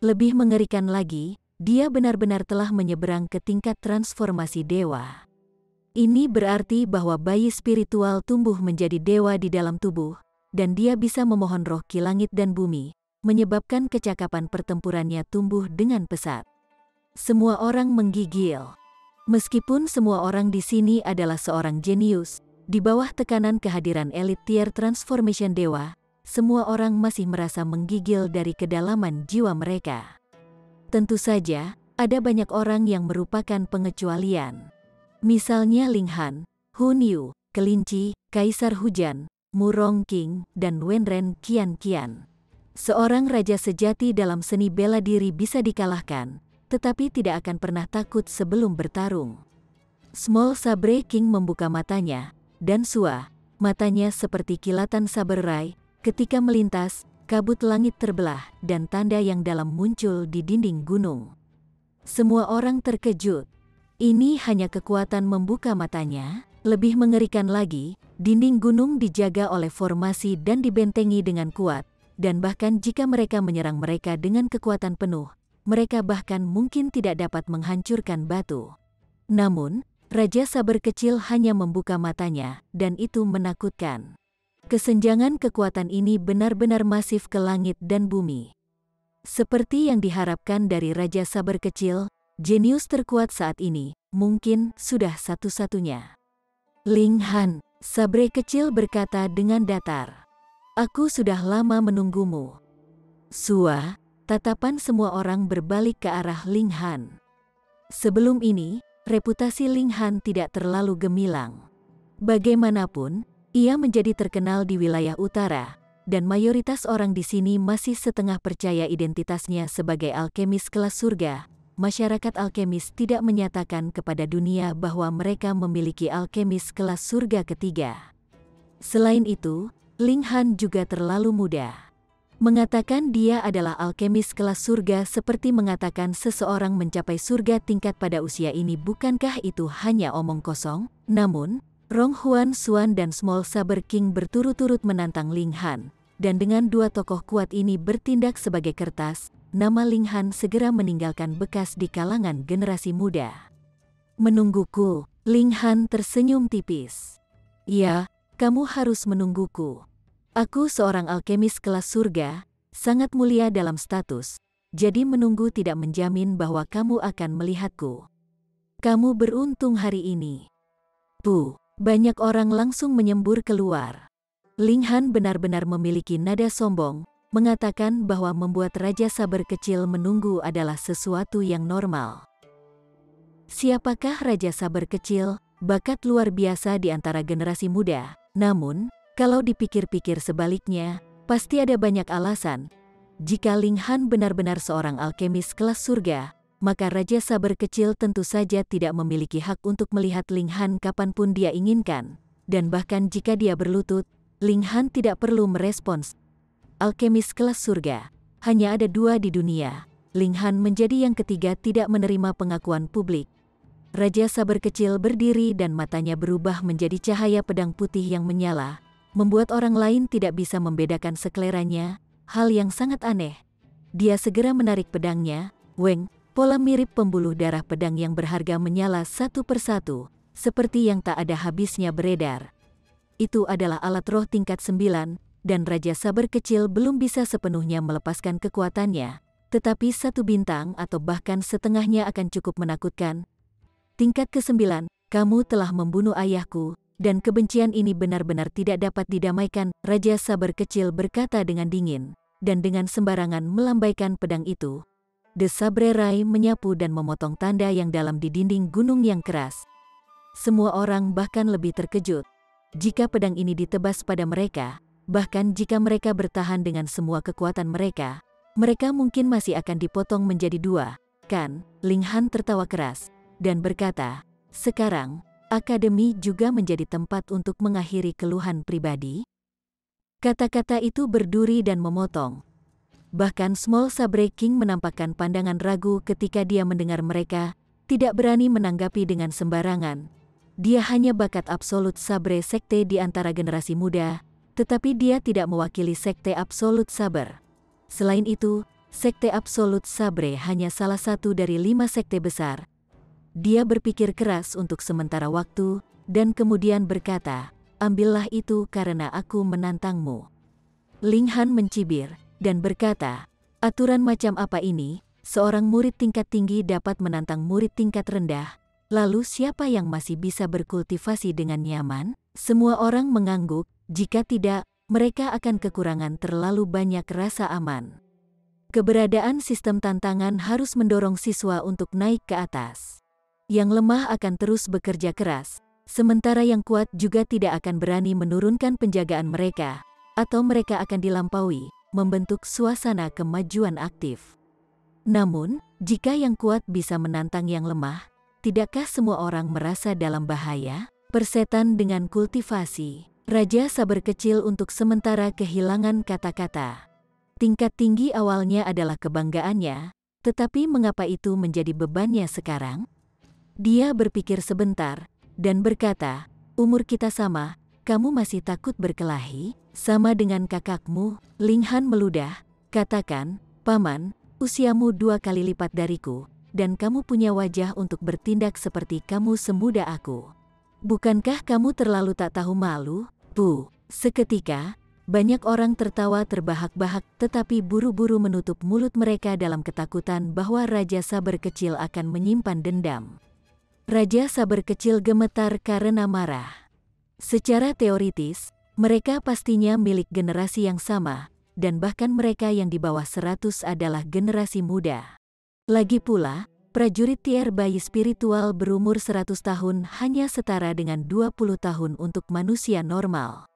Lebih mengerikan lagi, dia benar-benar telah menyeberang ke tingkat transformasi dewa. Ini berarti bahwa bayi spiritual tumbuh menjadi dewa di dalam tubuh, dan dia bisa memohon roh ki langit dan bumi, menyebabkan kecakapan pertempurannya tumbuh dengan pesat. Semua orang menggigil. Meskipun semua orang di sini adalah seorang jenius, di bawah tekanan kehadiran elit tier transformation dewa, semua orang masih merasa menggigil dari kedalaman jiwa mereka. Tentu saja, ada banyak orang yang merupakan pengecualian. Misalnya Ling Han, Hun Yu, Kelinci, Kaisar Hujan, Murong King, dan Wenren Qian. Seorang raja sejati dalam seni bela diri bisa dikalahkan, tetapi tidak akan pernah takut sebelum bertarung. Small Sabre King membuka matanya, dan matanya seperti kilatan saber rai, ketika melintas, kabut langit terbelah, dan tanda yang dalam muncul di dinding gunung. Semua orang terkejut. Ini hanya kekuatan membuka matanya. Lebih mengerikan lagi, dinding gunung dijaga oleh formasi dan dibentengi dengan kuat, dan bahkan jika mereka menyerang mereka dengan kekuatan penuh, mereka bahkan mungkin tidak dapat menghancurkan batu. Namun, Raja Sabar Kecil hanya membuka matanya, dan itu menakutkan. Kesenjangan kekuatan ini benar-benar masif ke langit dan bumi. Seperti yang diharapkan dari Raja Sabar Kecil, jenius terkuat saat ini, mungkin sudah satu-satunya. Ling Han, Sabre Kecil berkata dengan datar. Aku sudah lama menunggumu. Tatapan semua orang berbalik ke arah Ling Han. Sebelum ini, reputasi Ling Han tidak terlalu gemilang. Bagaimanapun, ia menjadi terkenal di wilayah utara, dan mayoritas orang di sini masih setengah percaya identitasnya sebagai alkemis kelas surga. Masyarakat alkemis tidak menyatakan kepada dunia bahwa mereka memiliki alkemis kelas surga ketiga. Selain itu, Ling Han juga terlalu muda. Mengatakan dia adalah alkemis kelas surga seperti mengatakan seseorang mencapai surga tingkat pada usia ini. Bukankah itu hanya omong kosong? Namun, Rong Huan Xuan dan Small Saber King berturut-turut menantang Ling Han, dan dengan dua tokoh kuat ini bertindak sebagai kertas, nama Ling Han segera meninggalkan bekas di kalangan generasi muda. Menungguku, Ling Han tersenyum tipis. Ya, kamu harus menungguku. Aku seorang alkemis kelas surga, sangat mulia dalam status, jadi menunggu tidak menjamin bahwa kamu akan melihatku. Kamu beruntung hari ini. Banyak orang langsung menyembur keluar. Ling Han benar-benar memiliki nada sombong, mengatakan bahwa membuat Raja Sabar Kecil menunggu adalah sesuatu yang normal. Siapakah Raja Sabar Kecil? Bakat luar biasa di antara generasi muda. Namun, kalau dipikir-pikir sebaliknya, pasti ada banyak alasan. Jika Ling Han benar-benar seorang alkemis kelas surga, maka Raja Sabar kecil tentu saja tidak memiliki hak untuk melihat Ling Han kapanpun dia inginkan, dan bahkan jika dia berlutut, Ling Han tidak perlu merespons. Alkemis kelas surga, hanya ada 2 di dunia. Ling Han menjadi yang ketiga tidak menerima pengakuan publik. Raja Sabar kecil berdiri dan matanya berubah menjadi cahaya pedang putih yang menyala, membuat orang lain tidak bisa membedakan sekeleranya, hal yang sangat aneh. Dia segera menarik pedangnya, Weng, pola mirip pembuluh darah pedang yang berharga menyala satu persatu, seperti yang tak ada habisnya beredar. Itu adalah alat roh tingkat 9, dan Raja Sabar kecil belum bisa sepenuhnya melepaskan kekuatannya, tetapi 1 bintang atau bahkan setengahnya akan cukup menakutkan. Tingkat ke-9, kamu telah membunuh ayahku, dan kebencian ini benar-benar tidak dapat didamaikan, Raja Sabar kecil berkata dengan dingin, dan dengan sembarangan melambaikan pedang itu. The Sabre Rai menyapu dan memotong tanda yang dalam di dinding gunung yang keras. Semua orang bahkan lebih terkejut. Jika pedang ini ditebas pada mereka, bahkan jika mereka bertahan dengan semua kekuatan mereka mungkin masih akan dipotong menjadi 2, kan? Ling Han tertawa keras, dan berkata, sekarang, akademi juga menjadi tempat untuk mengakhiri keluhan pribadi? Kata-kata itu berduri dan memotong. Bahkan Small Sabre King menampakkan pandangan ragu ketika dia mendengar mereka tidak berani menanggapi dengan sembarangan. Dia hanya bakat absolut Sabre Sekte di antara generasi muda, tetapi dia tidak mewakili Sekte Absolut Saber. Selain itu, Sekte Absolut Sabre hanya salah satu dari 5 sekte besar. Dia berpikir keras untuk sementara waktu, dan kemudian berkata, ambillah itu karena aku menantangmu. Ling Han mencibir dan berkata, aturan macam apa ini? Seorang murid tingkat tinggi dapat menantang murid tingkat rendah. Lalu siapa yang masih bisa berkultivasi dengan nyaman? Semua orang mengangguk, jika tidak, mereka akan kekurangan terlalu banyak rasa aman. Keberadaan sistem tantangan harus mendorong siswa untuk naik ke atas. Yang lemah akan terus bekerja keras, sementara yang kuat juga tidak akan berani menurunkan penjagaan mereka, atau mereka akan dilampaui, membentuk suasana kemajuan aktif. Namun, jika yang kuat bisa menantang yang lemah, tidakkah semua orang merasa dalam bahaya? Persetan dengan kultivasi. Raja Sabar kecil untuk sementara kehilangan kata-kata. Tingkat tinggi awalnya adalah kebanggaannya, tetapi mengapa itu menjadi bebannya sekarang? Dia berpikir sebentar, dan berkata, umur kita sama, kamu masih takut berkelahi? Sama dengan kakakmu, Ling Han meludah, katakan, Paman, usiamu 2 kali lipat dariku, dan kamu punya wajah untuk bertindak seperti kamu semuda aku. Bukankah kamu terlalu tak tahu malu? Seketika, banyak orang tertawa terbahak-bahak tetapi buru-buru menutup mulut mereka dalam ketakutan bahwa Raja Sabar kecil akan menyimpan dendam. Raja Sabar kecil gemetar karena marah. Secara teoritis, mereka pastinya milik generasi yang sama, dan bahkan mereka yang di bawah 100 adalah generasi muda. Lagi pula, prajurit tier bayi spiritual berumur 100 tahun hanya setara dengan 20 tahun untuk manusia normal.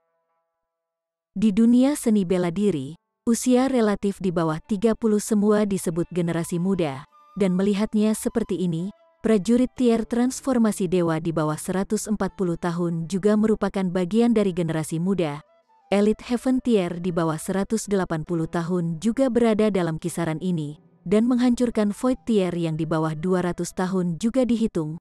Di dunia seni bela diri, usia relatif di bawah 30 semua disebut generasi muda, dan melihatnya seperti ini, prajurit tier transformasi dewa di bawah 140 tahun juga merupakan bagian dari generasi muda. Elite Heaven tier di bawah 180 tahun juga berada dalam kisaran ini, dan menghancurkan Void tier yang di bawah 200 tahun juga dihitung.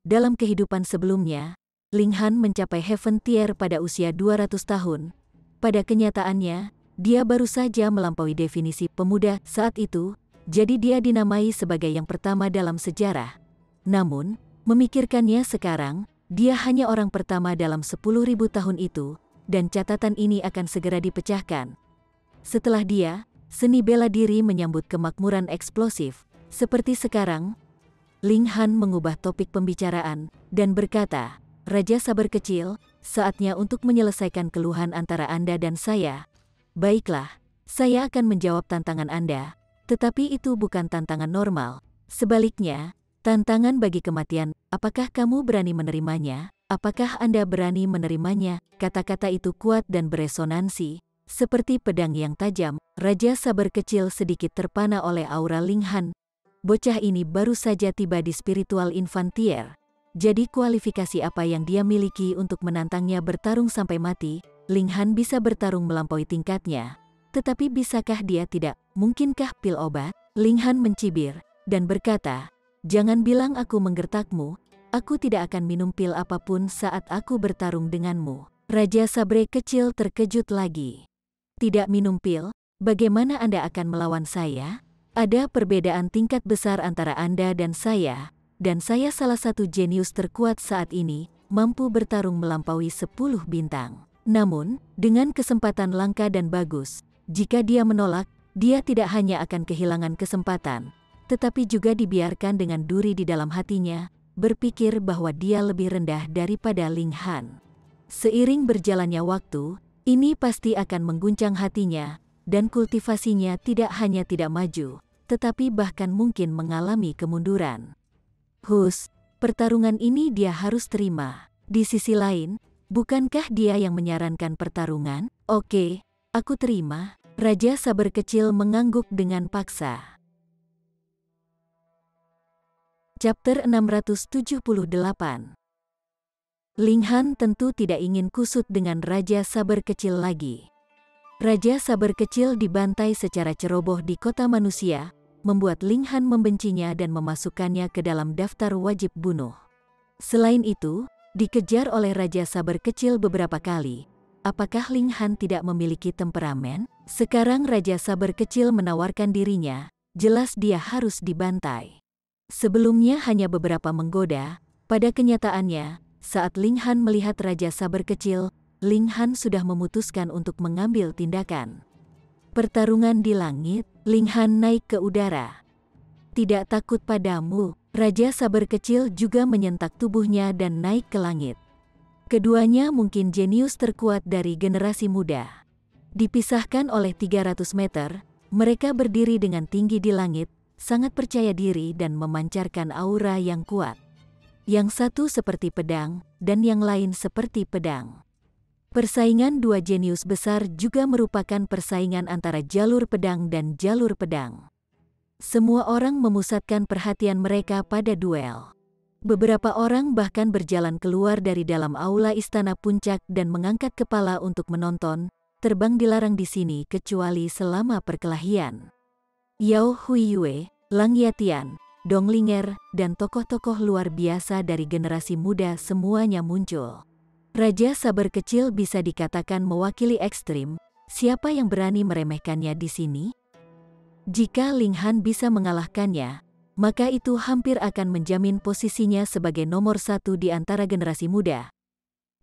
Dalam kehidupan sebelumnya, Ling Han mencapai Heaven tier pada usia 200 tahun. Pada kenyataannya, dia baru saja melampaui definisi pemuda saat itu, jadi dia dinamai sebagai yang pertama dalam sejarah. Namun, memikirkannya sekarang, dia hanya orang pertama dalam 10.000 tahun itu, dan catatan ini akan segera dipecahkan. Setelah dia, seni bela diri menyambut kemakmuran eksplosif, seperti sekarang. Ling Han mengubah topik pembicaraan, dan berkata, Raja Sabar kecil, saatnya untuk menyelesaikan keluhan antara Anda dan saya. Baiklah, saya akan menjawab tantangan Anda, tetapi itu bukan tantangan normal. Sebaliknya, tantangan bagi kematian, apakah kamu berani menerimanya? Apakah Anda berani menerimanya? Kata-kata itu kuat dan beresonansi, seperti pedang yang tajam. Raja Sabar kecil sedikit terpana oleh aura Ling Han. bocah ini baru saja tiba di spiritual infantier. Jadi kualifikasi apa yang dia miliki untuk menantangnya bertarung sampai mati? Ling Han bisa bertarung melampaui tingkatnya. Tetapi bisakah dia tidak? Mungkinkah pil obat? Ling Han mencibir dan berkata, "Jangan bilang aku menggertakmu. Aku tidak akan minum pil apapun saat aku bertarung denganmu." Raja Sabre kecil terkejut lagi. "Tidak minum pil? Bagaimana Anda akan melawan saya? Ada perbedaan tingkat besar antara Anda dan saya salah satu jenius terkuat saat ini, mampu bertarung melampaui 10 bintang. Namun, dengan kesempatan langka dan bagus, jika dia menolak, dia tidak hanya akan kehilangan kesempatan, tetapi juga dibiarkan dengan duri di dalam hatinya, berpikir bahwa dia lebih rendah daripada Ling Han. Seiring berjalannya waktu, ini pasti akan mengguncang hatinya, dan kultivasinya tidak hanya tidak maju, tetapi bahkan mungkin mengalami kemunduran. Pertarungan ini dia harus terima. Di sisi lain, bukankah dia yang menyarankan pertarungan? Oke, aku terima. Raja Saber kecil mengangguk dengan paksa. Chapter 678. Ling Han tentu tidak ingin kusut dengan Raja Saber kecil lagi. Raja Saber kecil dibantai secara ceroboh di kota manusia, membuat Ling Han membencinya dan memasukkannya ke dalam daftar wajib bunuh. Selain itu, dikejar oleh Raja Saber kecil beberapa kali. Apakah Ling Han tidak memiliki temperamen? Sekarang Raja Saber kecil menawarkan dirinya, jelas dia harus dibantai. Sebelumnya hanya beberapa menggoda, pada kenyataannya, saat Ling Han melihat Raja Saber kecil, Ling Han sudah memutuskan untuk mengambil tindakan. Pertarungan di langit, Ling Han naik ke udara. Tidak takut padamu, Raja Saber kecil juga menyentak tubuhnya dan naik ke langit. Keduanya mungkin jenius terkuat dari generasi muda. Dipisahkan oleh 300 meter, mereka berdiri dengan tinggi di langit, sangat percaya diri dan memancarkan aura yang kuat. Yang satu seperti pedang, dan yang lain seperti pedang. Persaingan dua jenius besar juga merupakan persaingan antara jalur pedang dan jalur pedang. Semua orang memusatkan perhatian mereka pada duel. Beberapa orang bahkan berjalan keluar dari dalam aula istana puncak dan mengangkat kepala untuk menonton. Terbang dilarang di sini kecuali selama perkelahian. Yao Huiyue, Lang Yatian, Dong Linger, dan tokoh-tokoh luar biasa dari generasi muda semuanya muncul. Raja Saber kecil bisa dikatakan mewakili ekstrim. Siapa yang berani meremehkannya di sini? Jika Ling Han bisa mengalahkannya, maka itu hampir akan menjamin posisinya sebagai nomor satu di antara generasi muda.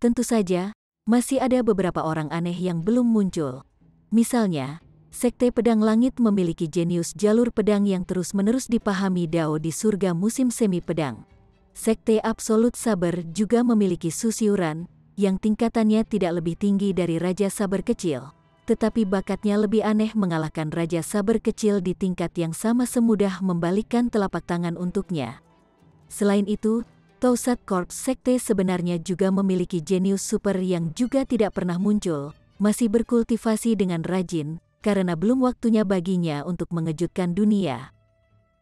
Tentu saja, masih ada beberapa orang aneh yang belum muncul. Misalnya, Sekte Pedang Langit memiliki jenius jalur pedang yang terus-menerus dipahami Dao di surga musim semi pedang. Sekte Absolut Saber juga memiliki Susiuran, yang tingkatannya tidak lebih tinggi dari Raja Saber kecil, tetapi bakatnya lebih aneh mengalahkan Raja Saber kecil di tingkat yang sama semudah membalikkan telapak tangan untuknya. Selain itu, Tausat Corps Sekte sebenarnya juga memiliki jenius super yang juga tidak pernah muncul, masih berkultivasi dengan rajin, karena belum waktunya baginya untuk mengejutkan dunia.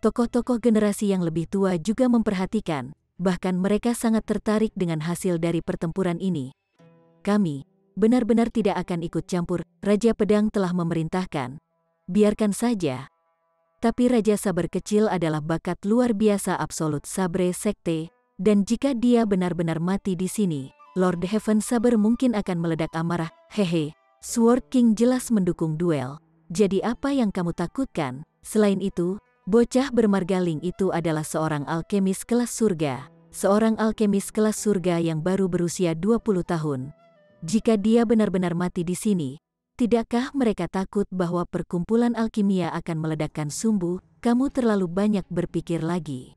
Tokoh-tokoh generasi yang lebih tua juga memperhatikan, bahkan mereka sangat tertarik dengan hasil dari pertempuran ini. Kami benar-benar tidak akan ikut campur, Raja Pedang telah memerintahkan. Biarkan saja. Tapi Raja Saber kecil adalah bakat luar biasa Absolut Sabre Sekte, dan jika dia benar-benar mati di sini, Lord Heaven Saber mungkin akan meledak amarah. Hehe. Sword King jelas mendukung duel. Jadi apa yang kamu takutkan? Selain itu, bocah bermargaling itu adalah seorang alkemis kelas surga. Seorang alkemis kelas surga yang baru berusia 20 tahun. Jika dia benar-benar mati di sini, tidakkah mereka takut bahwa perkumpulan alkimia akan meledakkan sumbu? Kamu terlalu banyak berpikir lagi.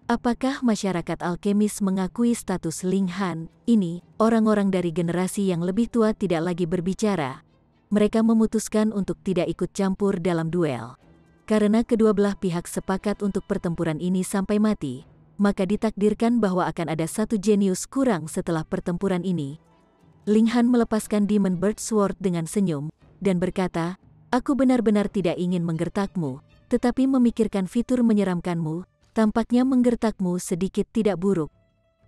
Apakah masyarakat alkemis mengakui status Ling Han? Ini, orang-orang dari generasi yang lebih tua tidak lagi berbicara. Mereka memutuskan untuk tidak ikut campur dalam duel. Karena kedua belah pihak sepakat untuk pertempuran ini sampai mati, maka ditakdirkan bahwa akan ada satu jenius kurang setelah pertempuran ini. Ling Han melepaskan Demon Bird Sword dengan senyum, dan berkata, "Aku benar-benar tidak ingin menggertakmu, tetapi memikirkan fitur menyeramkanmu, tampaknya menggertakmu sedikit tidak buruk.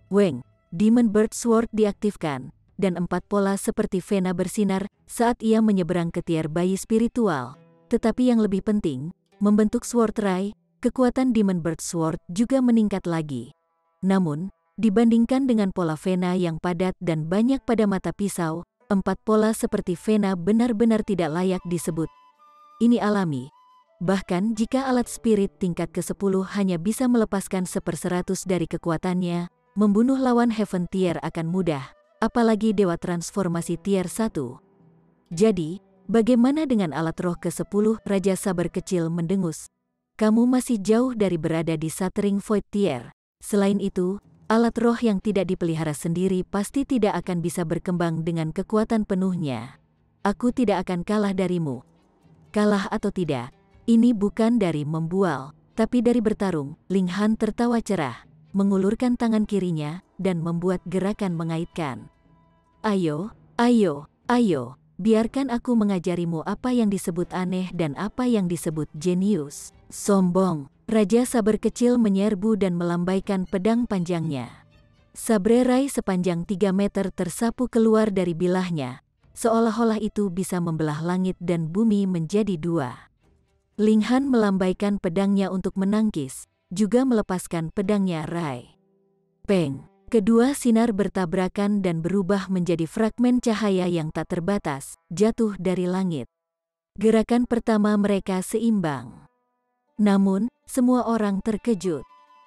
Weng, Demon Bird Sword diaktifkan, dan 4 pola seperti Vena bersinar saat ia menyeberang ke tier bayi spiritual. Tetapi yang lebih penting, membentuk Sword Ray, kekuatan Demon Bird Sword juga meningkat lagi. Namun, dibandingkan dengan pola Vena yang padat dan banyak pada mata pisau, 4 pola seperti Vena benar-benar tidak layak disebut. Ini alami. Bahkan jika alat spirit tingkat ke-10 hanya bisa melepaskan 1/100 dari kekuatannya, membunuh lawan Heaven Tier akan mudah, apalagi Dewa Transformasi Tier 1. Jadi, bagaimana dengan alat roh ke-10? Raja Sabar kecil mendengus. Kamu masih jauh dari berada di Shattering Void Tier. Selain itu, alat roh yang tidak dipelihara sendiri pasti tidak akan bisa berkembang dengan kekuatan penuhnya. Aku tidak akan kalah darimu. Kalah atau tidak, ini bukan dari membual, tapi dari bertarung. Ling Han tertawa cerah, mengulurkan tangan kirinya, dan membuat gerakan mengaitkan. Ayo, ayo, ayo, biarkan aku mengajarimu apa yang disebut aneh dan apa yang disebut jenius. Sombong. Raja Sabar kecil menyerbu dan melambaikan pedang panjangnya. Sabre Rai sepanjang 3 meter tersapu keluar dari bilahnya, seolah-olah itu bisa membelah langit dan bumi menjadi 2. Ling Han melambaikan pedangnya untuk menangkis, juga melepaskan pedangnya Rai. Peng! Kedua sinar bertabrakan dan berubah menjadi fragmen cahaya yang tak terbatas, jatuh dari langit. Gerakan pertama mereka seimbang. Namun, semua orang terkejut.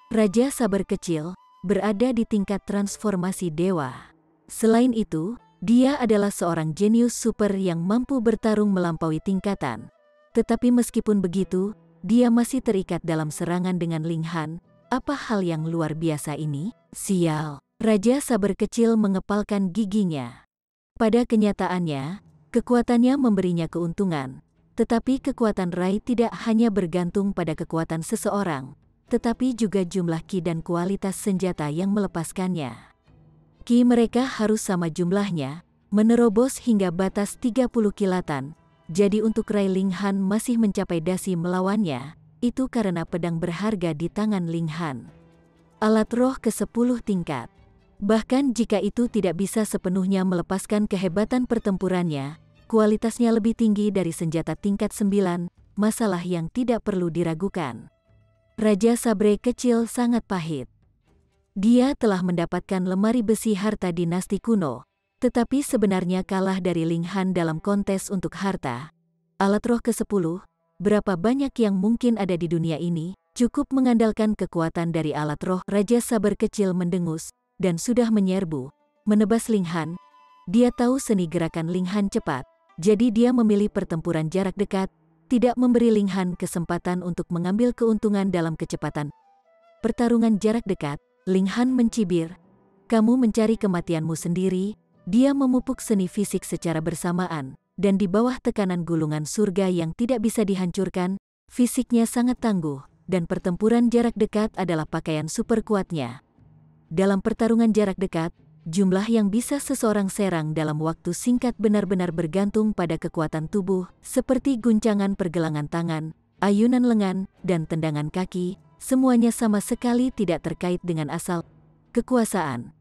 Raja Sabar kecil berada di tingkat transformasi dewa. Selain itu, dia adalah seorang jenius super yang mampu bertarung melampaui tingkatan. Tetapi meskipun begitu, dia masih terikat dalam serangan dengan Ling Han. Apa hal yang luar biasa ini? Sial! Raja Sabar kecil mengepalkan giginya. Pada kenyataannya, kekuatannya memberinya keuntungan. Tetapi kekuatan Rai tidak hanya bergantung pada kekuatan seseorang, tetapi juga jumlah ki dan kualitas senjata yang melepaskannya. Ki mereka harus sama jumlahnya, menerobos hingga batas 30 kilatan. Jadi untuk Rai Ling Han masih mencapai dasi melawannya, itu karena pedang berharga di tangan Ling Han. Alat roh ke-10 tingkat. Bahkan jika itu tidak bisa sepenuhnya melepaskan kehebatan pertempurannya, kualitasnya lebih tinggi dari senjata tingkat 9, masalah yang tidak perlu diragukan. Raja Sabre kecil sangat pahit. Dia telah mendapatkan lemari besi harta dinasti kuno, tetapi sebenarnya kalah dari Ling Han dalam kontes untuk harta. Alat roh ke-10, berapa banyak yang mungkin ada di dunia ini, cukup mengandalkan kekuatan dari alat roh. Raja Sabar kecil mendengus, dan sudah menyerbu, menebas Ling Han. Dia tahu seni gerakan Ling Han cepat. Jadi dia memilih pertempuran jarak dekat, tidak memberi Ling Han kesempatan untuk mengambil keuntungan dalam kecepatan. Pertarungan jarak dekat, Ling Han mencibir. Kamu mencari kematianmu sendiri. Dia memupuk seni fisik secara bersamaan, dan di bawah tekanan gulungan surga yang tidak bisa dihancurkan, fisiknya sangat tangguh, dan pertempuran jarak dekat adalah pakaian super kuatnya. Dalam pertarungan jarak dekat, jumlah yang bisa seseorang serang dalam waktu singkat benar-benar bergantung pada kekuatan tubuh, seperti guncangan pergelangan tangan, ayunan lengan, dan tendangan kaki, semuanya sama sekali tidak terkait dengan asal kekuasaan.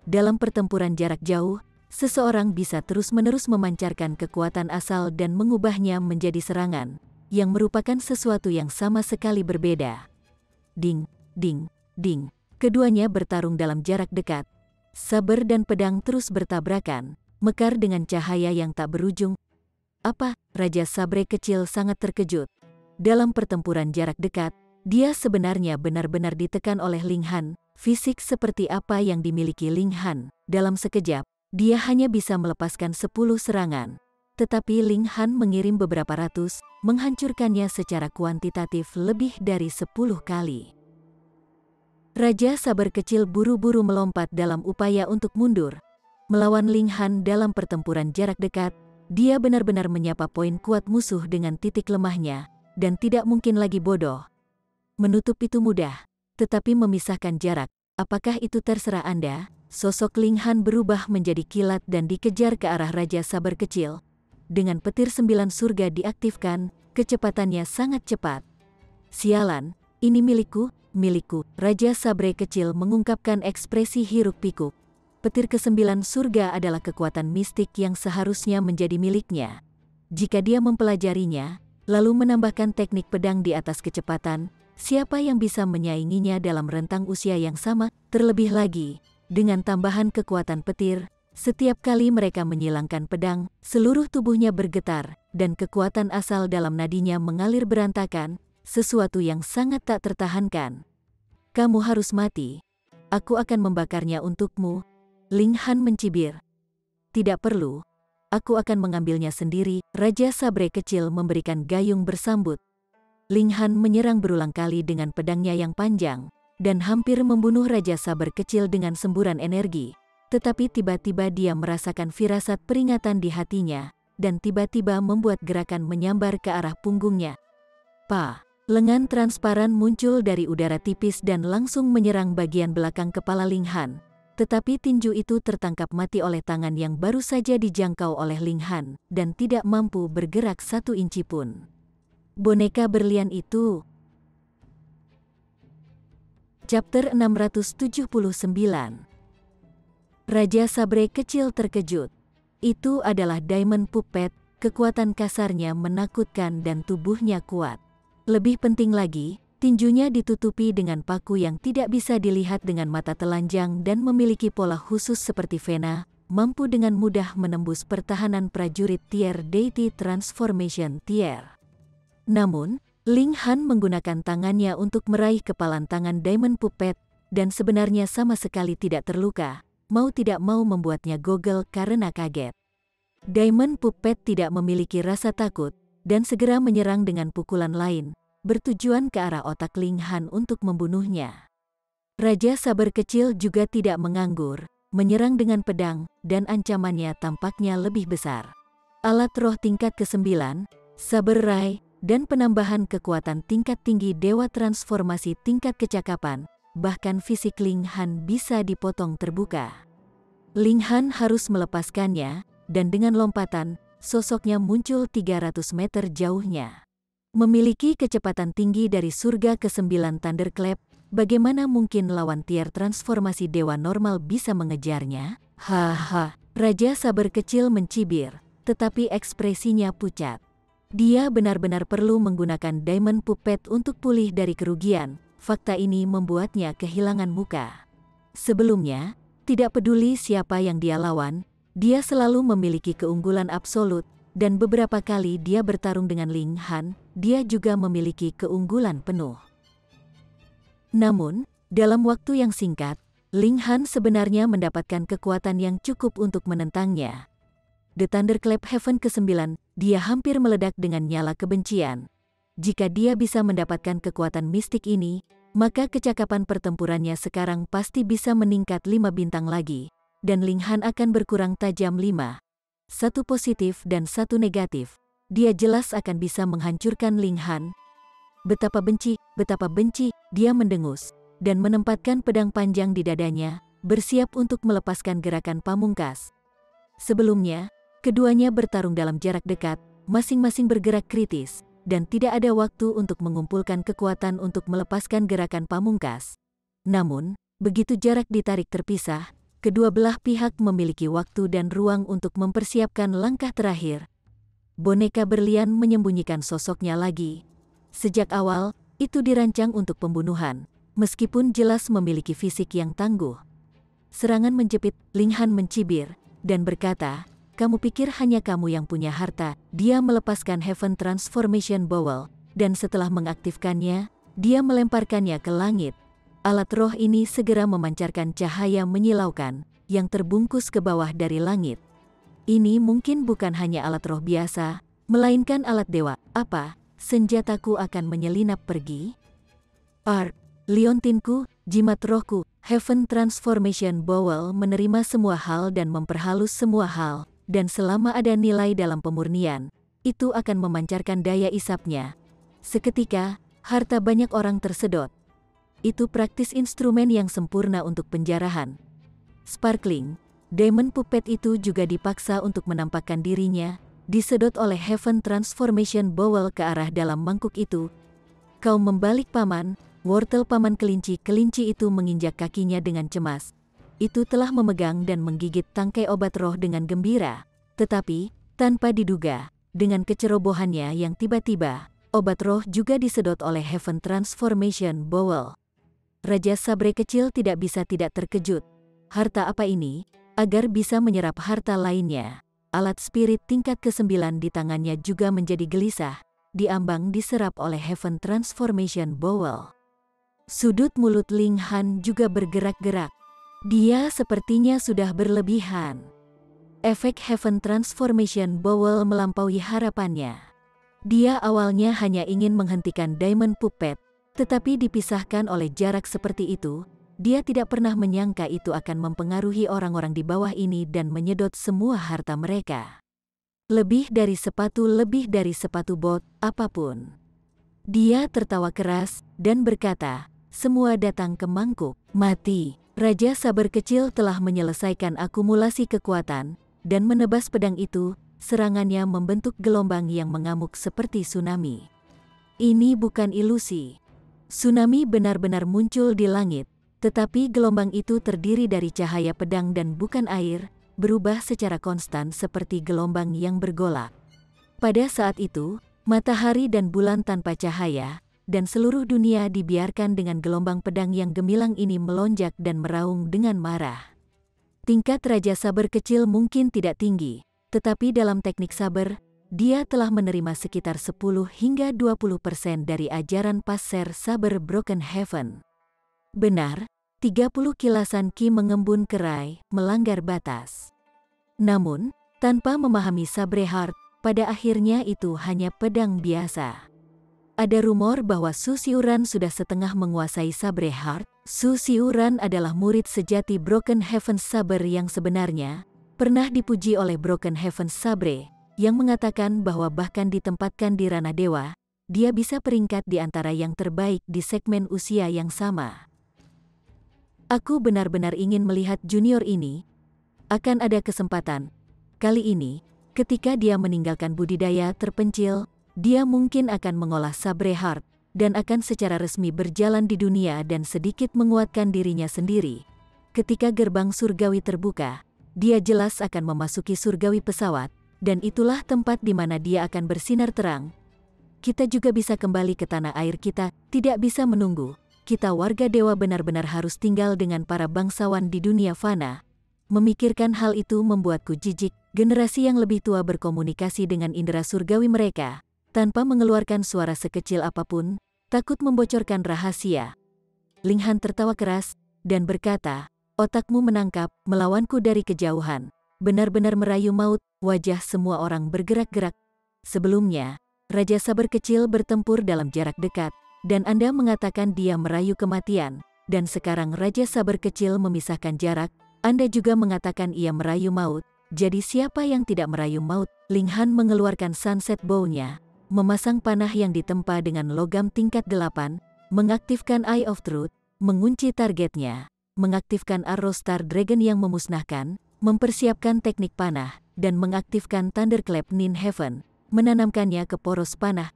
Dalam pertempuran jarak jauh, seseorang bisa terus-menerus memancarkan kekuatan asal dan mengubahnya menjadi serangan, yang merupakan sesuatu yang sama sekali berbeda. Ding, ding, ding. Keduanya bertarung dalam jarak dekat. Saber dan pedang terus bertabrakan, mekar dengan cahaya yang tak berujung. Apa? Raja Sabre kecil sangat terkejut. Dalam pertempuran jarak dekat, dia sebenarnya benar-benar ditekan oleh Ling Han. Fisik seperti apa yang dimiliki Ling Han, dalam sekejap, dia hanya bisa melepaskan 10 serangan. Tetapi Ling Han mengirim beberapa ratus, menghancurkannya secara kuantitatif lebih dari 10 kali. Raja Sabar kecil buru-buru melompat dalam upaya untuk mundur. Melawan Ling Han dalam pertempuran jarak dekat, dia benar-benar menyapa poin kuat musuh dengan titik lemahnya, dan tidak mungkin lagi bodoh. Menutup itu mudah, tetapi memisahkan jarak, apakah itu terserah Anda? Sosok Ling Han berubah menjadi kilat dan dikejar ke arah Raja Sabar kecil. Dengan petir 9 surga diaktifkan, kecepatannya sangat cepat. Sialan, ini milikku, milikku. Raja Sabre kecil mengungkapkan ekspresi hiruk-pikuk. Petir ke-9 surga adalah kekuatan mistik yang seharusnya menjadi miliknya. Jika dia mempelajarinya, lalu menambahkan teknik pedang di atas kecepatan, siapa yang bisa menyainginya dalam rentang usia yang sama? Terlebih lagi, dengan tambahan kekuatan petir, setiap kali mereka menyilangkan pedang, seluruh tubuhnya bergetar, dan kekuatan asal dalam nadinya mengalir berantakan, sesuatu yang sangat tak tertahankan. Kamu harus mati. Aku akan membakarnya untukmu. Ling Han mencibir. Tidak perlu. Aku akan mengambilnya sendiri. Raja Sabre kecil memberikan gayung bersambut. Ling Han menyerang berulang kali dengan pedangnya yang panjang, dan hampir membunuh Raja Sabre kecil dengan semburan energi. Tetapi tiba-tiba dia merasakan firasat peringatan di hatinya, dan tiba-tiba membuat gerakan menyambar ke arah punggungnya. Lengan transparan muncul dari udara tipis dan langsung menyerang bagian belakang kepala Ling Han. Tetapi tinju itu tertangkap mati oleh tangan yang baru saja dijangkau oleh Ling Han, dan tidak mampu bergerak 1 inci pun. Boneka berlian itu. Chapter 679. Raja Sabre kecil terkejut. Itu adalah Diamond Puppet, kekuatan kasarnya menakutkan dan tubuhnya kuat. Lebih penting lagi, tinjunya ditutupi dengan paku yang tidak bisa dilihat dengan mata telanjang dan memiliki pola khusus seperti vena, mampu dengan mudah menembus pertahanan prajurit Tier Deity Transformation Tier. Namun, Ling Han menggunakan tangannya untuk meraih kepalan tangan Diamond Puppet, dan sebenarnya sama sekali tidak terluka, mau tidak mau membuatnya gogel karena kaget. Diamond Puppet tidak memiliki rasa takut, dan segera menyerang dengan pukulan lain, bertujuan ke arah otak Ling Han untuk membunuhnya. Raja Saber kecil juga tidak menganggur, menyerang dengan pedang, dan ancamannya tampaknya lebih besar. Alat roh tingkat ke-9, Saber Rai, dan penambahan kekuatan tingkat tinggi Dewa Transformasi tingkat kecakapan, bahkan fisik Ling Han bisa dipotong terbuka. Ling Han harus melepaskannya, dan dengan lompatan, sosoknya muncul 300 meter jauhnya. Memiliki kecepatan tinggi dari surga ke-9 Thunderclap, bagaimana mungkin lawan tier transformasi dewa normal bisa mengejarnya? Haha, Raja Saber kecil mencibir, tetapi ekspresinya pucat. Dia benar-benar perlu menggunakan Diamond Puppet untuk pulih dari kerugian. Fakta ini membuatnya kehilangan muka. Sebelumnya, tidak peduli siapa yang dia lawan, dia selalu memiliki keunggulan absolut, dan beberapa kali dia bertarung dengan Ling Han, dia juga memiliki keunggulan penuh. Namun, dalam waktu yang singkat, Ling Han sebenarnya mendapatkan kekuatan yang cukup untuk menentangnya. The Thunderclap Heaven ke-9, dia hampir meledak dengan nyala kebencian. Jika dia bisa mendapatkan kekuatan mistik ini, maka kecakapan pertempurannya sekarang pasti bisa meningkat 5 bintang lagi. Dan Ling Han akan berkurang tajam 5. 1 positif dan 1 negatif. Dia jelas akan bisa menghancurkan Ling Han. Betapa benci, dia mendengus, dan menempatkan pedang panjang di dadanya, bersiap untuk melepaskan gerakan pamungkas. Sebelumnya, keduanya bertarung dalam jarak dekat, masing-masing bergerak kritis, dan tidak ada waktu untuk mengumpulkan kekuatan untuk melepaskan gerakan pamungkas. Namun, begitu jarak ditarik terpisah, kedua belah pihak memiliki waktu dan ruang untuk mempersiapkan langkah terakhir. Boneka berlian menyembunyikan sosoknya lagi. Sejak awal, itu dirancang untuk pembunuhan, meskipun jelas memiliki fisik yang tangguh. Serangan menjepit, Ling Han mencibir, dan berkata, "Kamu pikir hanya kamu yang punya harta?" Dia melepaskan Heaven Transformation Bowl, dan setelah mengaktifkannya, dia melemparkannya ke langit. Alat roh ini segera memancarkan cahaya menyilaukan, yang terbungkus ke bawah dari langit. Ini mungkin bukan hanya alat roh biasa, melainkan alat dewa. Apa, senjataku akan menyelinap pergi? Liontinku, jimat rohku, Heaven Transformation Bowl menerima semua hal dan memperhalus semua hal, dan selama ada nilai dalam pemurnian, itu akan memancarkan daya isapnya. Seketika, harta banyak orang tersedot. Itu praktis instrumen yang sempurna untuk penjarahan. Sparkling, Diamond Puppet itu juga dipaksa untuk menampakkan dirinya, disedot oleh Heaven Transformation Bowl ke arah dalam mangkuk itu. Kau membalik paman, wortel paman kelinci itu menginjak kakinya dengan cemas. Itu telah memegang dan menggigit tangkai obat roh dengan gembira. Tetapi, tanpa diduga, dengan kecerobohannya yang tiba-tiba, obat roh juga disedot oleh Heaven Transformation Bowl. Raja Sabre kecil tidak bisa tidak terkejut. Harta apa ini? Agar bisa menyerap harta lainnya. Alat spirit tingkat ke-9 di tangannya juga menjadi gelisah. Diambang diserap oleh Heaven Transformation Bowl. Sudut mulut Ling Han juga bergerak-gerak. Dia sepertinya sudah berlebihan. Efek Heaven Transformation Bowl melampaui harapannya. Dia awalnya hanya ingin menghentikan Diamond Puppet, tetapi dipisahkan oleh jarak seperti itu, dia tidak pernah menyangka itu akan mempengaruhi orang-orang di bawah ini dan menyedot semua harta mereka. Lebih dari sepatu bot, apapun. Dia tertawa keras dan berkata, semua datang ke mangkuk mati. Raja Saber kecil telah menyelesaikan akumulasi kekuatan, dan menebas pedang itu, serangannya membentuk gelombang yang mengamuk seperti tsunami. Ini bukan ilusi. Tsunami benar-benar muncul di langit, tetapi gelombang itu terdiri dari cahaya pedang dan bukan air, berubah secara konstan seperti gelombang yang bergolak. Pada saat itu, matahari dan bulan tanpa cahaya, dan seluruh dunia dibiarkan dengan gelombang pedang yang gemilang ini melonjak dan meraung dengan marah. Tingkat Raja Saber kecil mungkin tidak tinggi, tetapi dalam teknik saber, dia telah menerima sekitar 10 hingga 20% dari ajaran Passer Saber Broken Heaven. Benar, 30 kilasan ki mengembun kerai, melanggar batas. Namun, tanpa memahami Sabre Heart, pada akhirnya itu hanya pedang biasa. Ada rumor bahwa Su Xiuran sudah setengah menguasai Sabre Heart. Su Xiuran adalah murid sejati Broken Heaven Saber yang sebenarnya, pernah dipuji oleh Broken Heaven Sabre, yang mengatakan bahwa bahkan ditempatkan di ranah dewa, dia bisa peringkat di antara yang terbaik di segmen usia yang sama. Aku benar-benar ingin melihat junior ini. Akan ada kesempatan. Kali ini, ketika dia meninggalkan budidaya terpencil, dia mungkin akan mengolah Sabre Heart, dan akan secara resmi berjalan di dunia dan sedikit menguatkan dirinya sendiri. Ketika gerbang surgawi terbuka, dia jelas akan memasuki surgawi pesawat, dan itulah tempat di mana dia akan bersinar terang. Kita juga bisa kembali ke tanah air kita, tidak bisa menunggu. Kita warga dewa benar-benar harus tinggal dengan para bangsawan di dunia fana. Memikirkan hal itu membuatku jijik. Generasi yang lebih tua berkomunikasi dengan indera surgawi mereka, tanpa mengeluarkan suara sekecil apapun, takut membocorkan rahasia. Ling Han tertawa keras, dan berkata, otakmu menangkap, melawanku dari kejauhan. Benar-benar merayu maut, wajah semua orang bergerak-gerak. Sebelumnya, Raja Saber kecil bertempur dalam jarak dekat, dan Anda mengatakan dia merayu kematian, dan sekarang Raja Saber kecil memisahkan jarak, Anda juga mengatakan ia merayu maut. Jadi siapa yang tidak merayu maut? Ling Han mengeluarkan sunset bow-nya, memasang panah yang ditempa dengan logam tingkat 8, mengaktifkan Eye of Truth, mengunci targetnya, mengaktifkan Arrow Star Dragon yang memusnahkan, mempersiapkan teknik panah, dan mengaktifkan Thunderclap Nin Heaven, menanamkannya ke poros panah.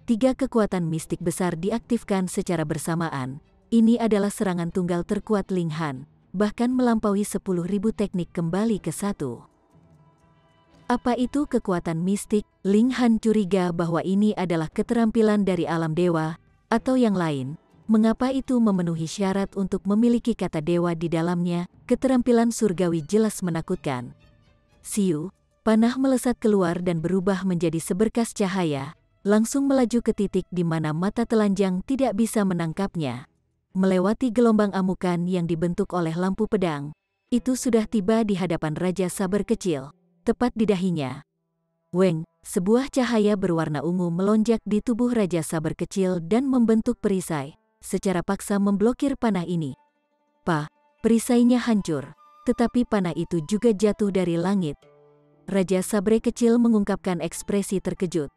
3 kekuatan mistik besar diaktifkan secara bersamaan. Ini adalah serangan tunggal terkuat Ling Han, bahkan melampaui 10.000 teknik kembali ke satu. Apa itu kekuatan mistik? Ling Han curiga bahwa ini adalah keterampilan dari alam dewa, atau yang lain. Mengapa itu memenuhi syarat untuk memiliki kata dewa di dalamnya? Keterampilan surgawi jelas menakutkan. Siu, panah melesat keluar dan berubah menjadi seberkas cahaya, langsung melaju ke titik di mana mata telanjang tidak bisa menangkapnya. Melewati gelombang amukan yang dibentuk oleh lampu pedang, itu sudah tiba di hadapan Raja Saber kecil. Tepat di dahinya. Weng, sebuah cahaya berwarna ungu melonjak di tubuh Raja Saber kecil dan membentuk perisai, secara paksa memblokir panah ini. Perisainya hancur, tetapi panah itu juga jatuh dari langit. Raja Sabre kecil mengungkapkan ekspresi terkejut.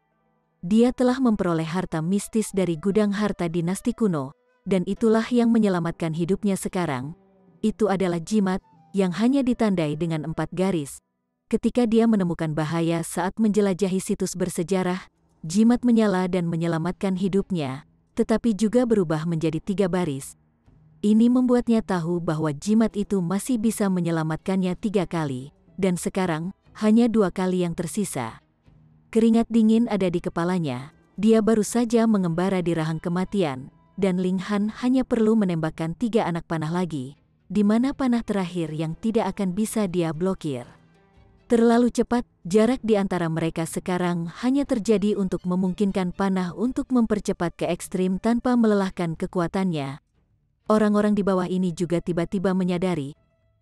Dia telah memperoleh harta mistis dari gudang harta dinasti kuno, dan itulah yang menyelamatkan hidupnya sekarang. Itu adalah jimat, yang hanya ditandai dengan 4 garis. Ketika dia menemukan bahaya saat menjelajahi situs bersejarah, jimat menyala dan menyelamatkan hidupnya. tetapi juga berubah menjadi 3 baris. Ini membuatnya tahu bahwa jimat itu masih bisa menyelamatkannya 3 kali, dan sekarang hanya 2 kali yang tersisa. Keringat dingin ada di kepalanya, dia baru saja mengembara di rahang kematian, dan Ling Han hanya perlu menembakkan 3 anak panah lagi, di mana panah terakhir yang tidak akan bisa dia blokir. Terlalu cepat, jarak di antara mereka sekarang hanya terjadi untuk memungkinkan panah untuk mempercepat ke ekstrim tanpa melelahkan kekuatannya. Orang-orang di bawah ini juga tiba-tiba menyadari.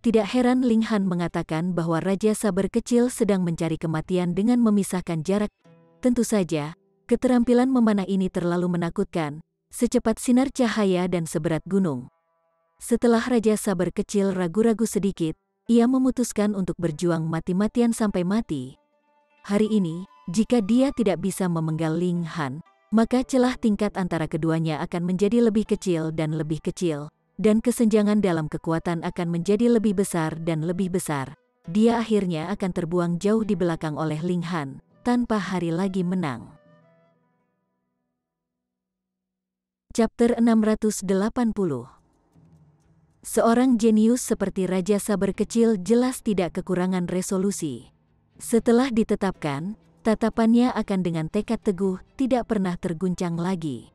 Tidak heran Ling Han mengatakan bahwa Raja Saber Kecil sedang mencari kematian dengan memisahkan jarak. Tentu saja, keterampilan memanah ini terlalu menakutkan, secepat sinar cahaya dan seberat gunung. Setelah Raja Saber Kecil ragu-ragu sedikit, ia memutuskan untuk berjuang mati-matian sampai mati. Hari ini, jika dia tidak bisa memenggal Ling Han, maka celah tingkat antara keduanya akan menjadi lebih kecil, dan kesenjangan dalam kekuatan akan menjadi lebih besar dan lebih besar. Dia akhirnya akan terbuang jauh di belakang oleh Ling Han, tanpa hari lagi menang. Chapter 680. Seorang jenius seperti Raja Saber Kecil jelas tidak kekurangan resolusi. Setelah ditetapkan, tatapannya akan dengan tekad teguh tidak pernah terguncang lagi.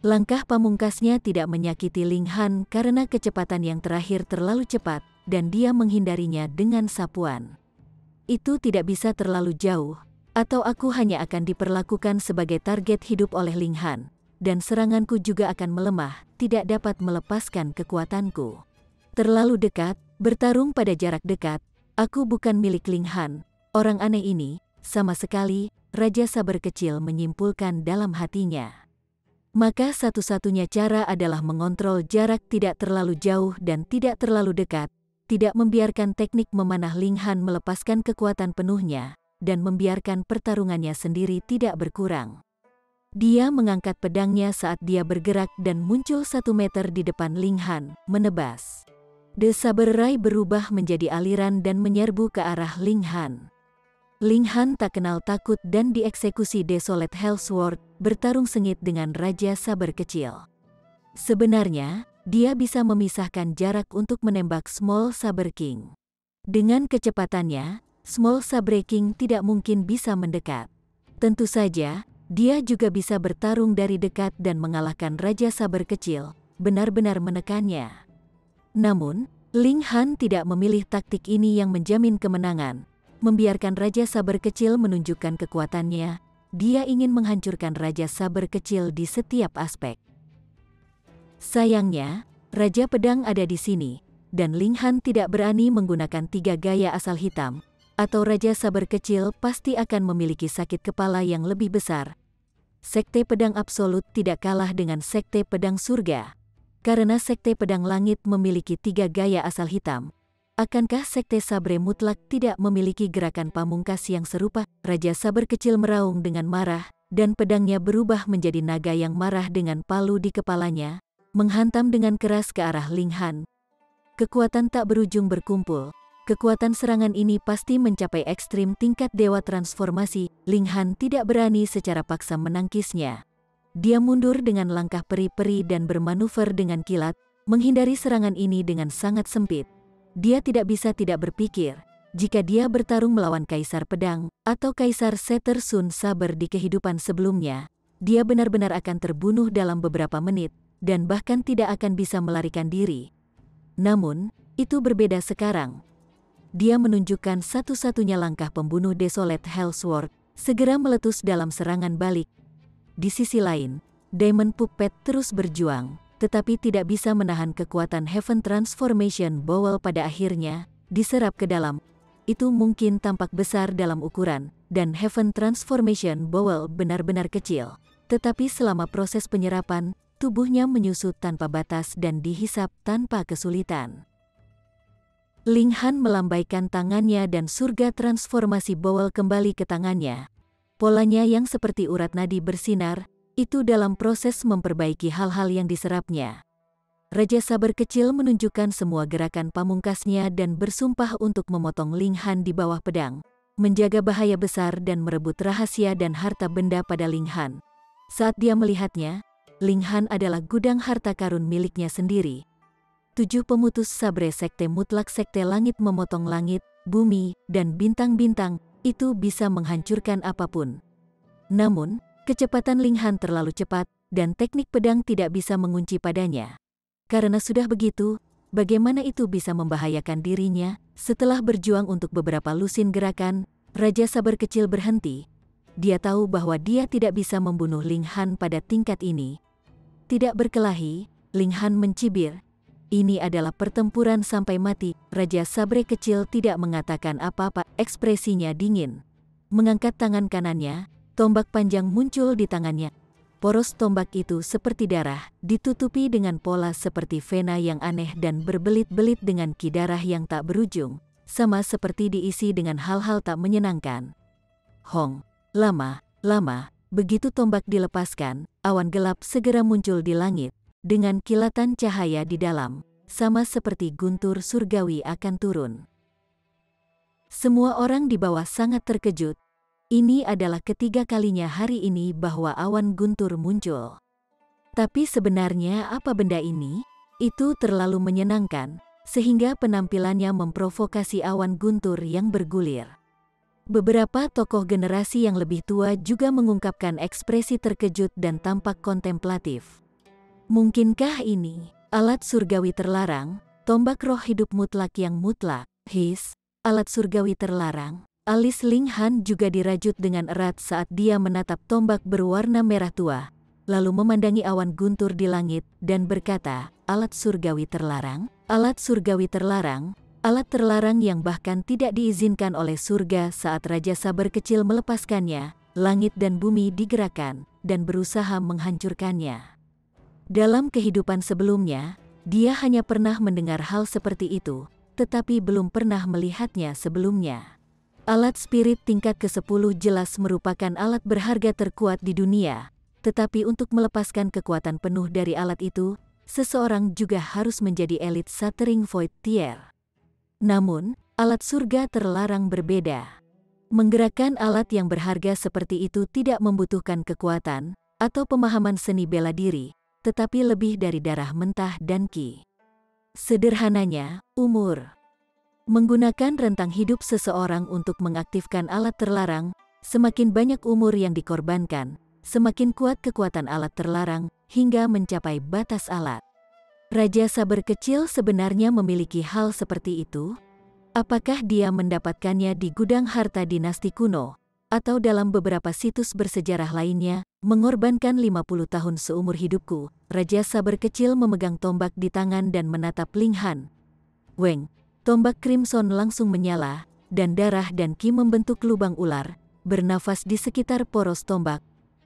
Langkah pamungkasnya tidak menyakiti Ling Han karena kecepatan yang terakhir terlalu cepat, dan dia menghindarinya dengan sapuan. Itu tidak bisa terlalu jauh, atau aku hanya akan diperlakukan sebagai target hidup oleh Ling Han, dan seranganku juga akan melemah, tidak dapat melepaskan kekuatanku. Terlalu dekat, bertarung pada jarak dekat, aku bukan milik Ling Han, orang aneh ini. Sama sekali, Raja Saber Kecil menyimpulkan dalam hatinya. Maka satu-satunya cara adalah mengontrol jarak tidak terlalu jauh dan tidak terlalu dekat, tidak membiarkan teknik memanah Ling Han melepaskan kekuatan penuhnya, dan membiarkan pertarungannya sendiri tidak berkurang. Dia mengangkat pedangnya saat dia bergerak dan muncul 1 meter di depan Ling Han, menebas. The Saber Rai berubah menjadi aliran dan menyerbu ke arah Ling Han. Ling Han tak kenal takut dan dieksekusi Desolate Hellsword, bertarung sengit dengan Raja Saber Kecil. Sebenarnya, dia bisa memisahkan jarak untuk menembak Small Saber King. Dengan kecepatannya, Small Saber King tidak mungkin bisa mendekat. Tentu saja, dia juga bisa bertarung dari dekat dan mengalahkan Raja Saber Kecil, benar-benar menekannya. Namun, Ling Han tidak memilih taktik ini yang menjamin kemenangan. Membiarkan Raja Saber Kecil menunjukkan kekuatannya, dia ingin menghancurkan Raja Saber Kecil di setiap aspek. Sayangnya, Raja Pedang ada di sini, dan Ling Han tidak berani menggunakan 3 gaya asal hitam, atau Raja Saber Kecil pasti akan memiliki sakit kepala yang lebih besar. Sekte Pedang Absolut tidak kalah dengan Sekte Pedang Surga, karena Sekte Pedang Langit memiliki 3 gaya asal hitam. Akankah Sekte Sabre Mutlak tidak memiliki gerakan pamungkas yang serupa? Raja Saber Kecil meraung dengan marah, dan pedangnya berubah menjadi naga yang marah dengan palu di kepalanya, menghantam dengan keras ke arah Ling Han. Kekuatan tak berujung berkumpul. Kekuatan serangan ini pasti mencapai ekstrim tingkat dewa transformasi. Ling Han tidak berani secara paksa menangkisnya. Dia mundur dengan langkah peri-peri dan bermanuver dengan kilat, menghindari serangan ini dengan sangat sempit. Dia tidak bisa tidak berpikir, jika dia bertarung melawan Kaisar Pedang atau Kaisar Setter Sun Saber di kehidupan sebelumnya, dia benar-benar akan terbunuh dalam beberapa menit, dan bahkan tidak akan bisa melarikan diri. Namun, itu berbeda sekarang. Dia menunjukkan satu-satunya langkah pembunuh Desolate Hellsword, segera meletus dalam serangan balik. Di sisi lain, Diamond Puppet terus berjuang, tetapi tidak bisa menahan kekuatan Heaven Transformation Bowl pada akhirnya, diserap ke dalam. Itu mungkin tampak besar dalam ukuran, dan Heaven Transformation Bowl benar-benar kecil. Tetapi selama proses penyerapan, tubuhnya menyusut tanpa batas dan dihisap tanpa kesulitan. Ling Han melambaikan tangannya dan surga transformasi Bowl kembali ke tangannya. Polanya yang seperti urat nadi bersinar, itu dalam proses memperbaiki hal-hal yang diserapnya. Raja Saber Kecil menunjukkan semua gerakan pamungkasnya dan bersumpah untuk memotong Ling Han di bawah pedang, menjaga bahaya besar dan merebut rahasia dan harta benda pada Ling Han. Saat dia melihatnya, Ling Han adalah gudang harta karun miliknya sendiri. 7 pemutus sabre sekte mutlak sekte langit memotong langit, bumi, dan bintang-bintang, itu bisa menghancurkan apapun. Namun, kecepatan Ling Han terlalu cepat, dan teknik pedang tidak bisa mengunci padanya. Karena sudah begitu, bagaimana itu bisa membahayakan dirinya? Setelah berjuang untuk beberapa lusin gerakan, Raja Sabar Kecil berhenti. Dia tahu bahwa dia tidak bisa membunuh Ling Han pada tingkat ini. Tidak berkelahi, Ling Han mencibir. Ini adalah pertempuran sampai mati. Raja Sabre Kecil tidak mengatakan apa-apa, ekspresinya dingin. Mengangkat tangan kanannya, tombak panjang muncul di tangannya. Poros tombak itu seperti darah, ditutupi dengan pola seperti vena yang aneh dan berbelit-belit dengan ki darah yang tak berujung, sama seperti diisi dengan hal-hal tak menyenangkan. Hong, lama, begitu tombak dilepaskan, awan gelap segera muncul di langit, dengan kilatan cahaya di dalam, sama seperti guntur surgawi akan turun. Semua orang di bawah sangat terkejut. Ini adalah ketiga kalinya hari ini bahwa awan guntur muncul. Tapi sebenarnya apa benda ini? Itu terlalu menyenangkan, sehingga penampilannya memprovokasi awan guntur yang bergulir. Beberapa tokoh generasi yang lebih tua juga mengungkapkan ekspresi terkejut dan tampak kontemplatif. Mungkinkah ini alat surgawi terlarang, tombak roh hidup mutlak yang mutlak? Alat surgawi terlarang. Alis Ling Han juga dirajut dengan erat saat dia menatap tombak berwarna merah tua, lalu memandangi awan guntur di langit dan berkata, alat surgawi terlarang? Alat surgawi terlarang, alat terlarang yang bahkan tidak diizinkan oleh surga. Saat Raja Sabar Kecil melepaskannya, langit dan bumi digerakkan dan berusaha menghancurkannya. Dalam kehidupan sebelumnya, dia hanya pernah mendengar hal seperti itu, tetapi belum pernah melihatnya sebelumnya. Alat spirit tingkat ke-10 jelas merupakan alat berharga terkuat di dunia, tetapi untuk melepaskan kekuatan penuh dari alat itu, seseorang juga harus menjadi elit Shattering Void Tier. Namun, alat surga terlarang berbeda. Menggerakkan alat yang berharga seperti itu tidak membutuhkan kekuatan atau pemahaman seni bela diri, tetapi lebih dari darah mentah dan ki. Sederhananya, umur. Menggunakan rentang hidup seseorang untuk mengaktifkan alat terlarang, semakin banyak umur yang dikorbankan, semakin kuat kekuatan alat terlarang, hingga mencapai batas alat. Raja Sabar Kecil sebenarnya memiliki hal seperti itu? Apakah dia mendapatkannya di gudang harta dinasti kuno, atau dalam beberapa situs bersejarah lainnya? Mengorbankan 50 tahun seumur hidupku, Raja Sabar Kecil memegang tombak di tangan dan menatap Ling Han. Weng, tombak Crimson langsung menyala, dan darah dan ki membentuk lubang ular, bernafas di sekitar poros tombak.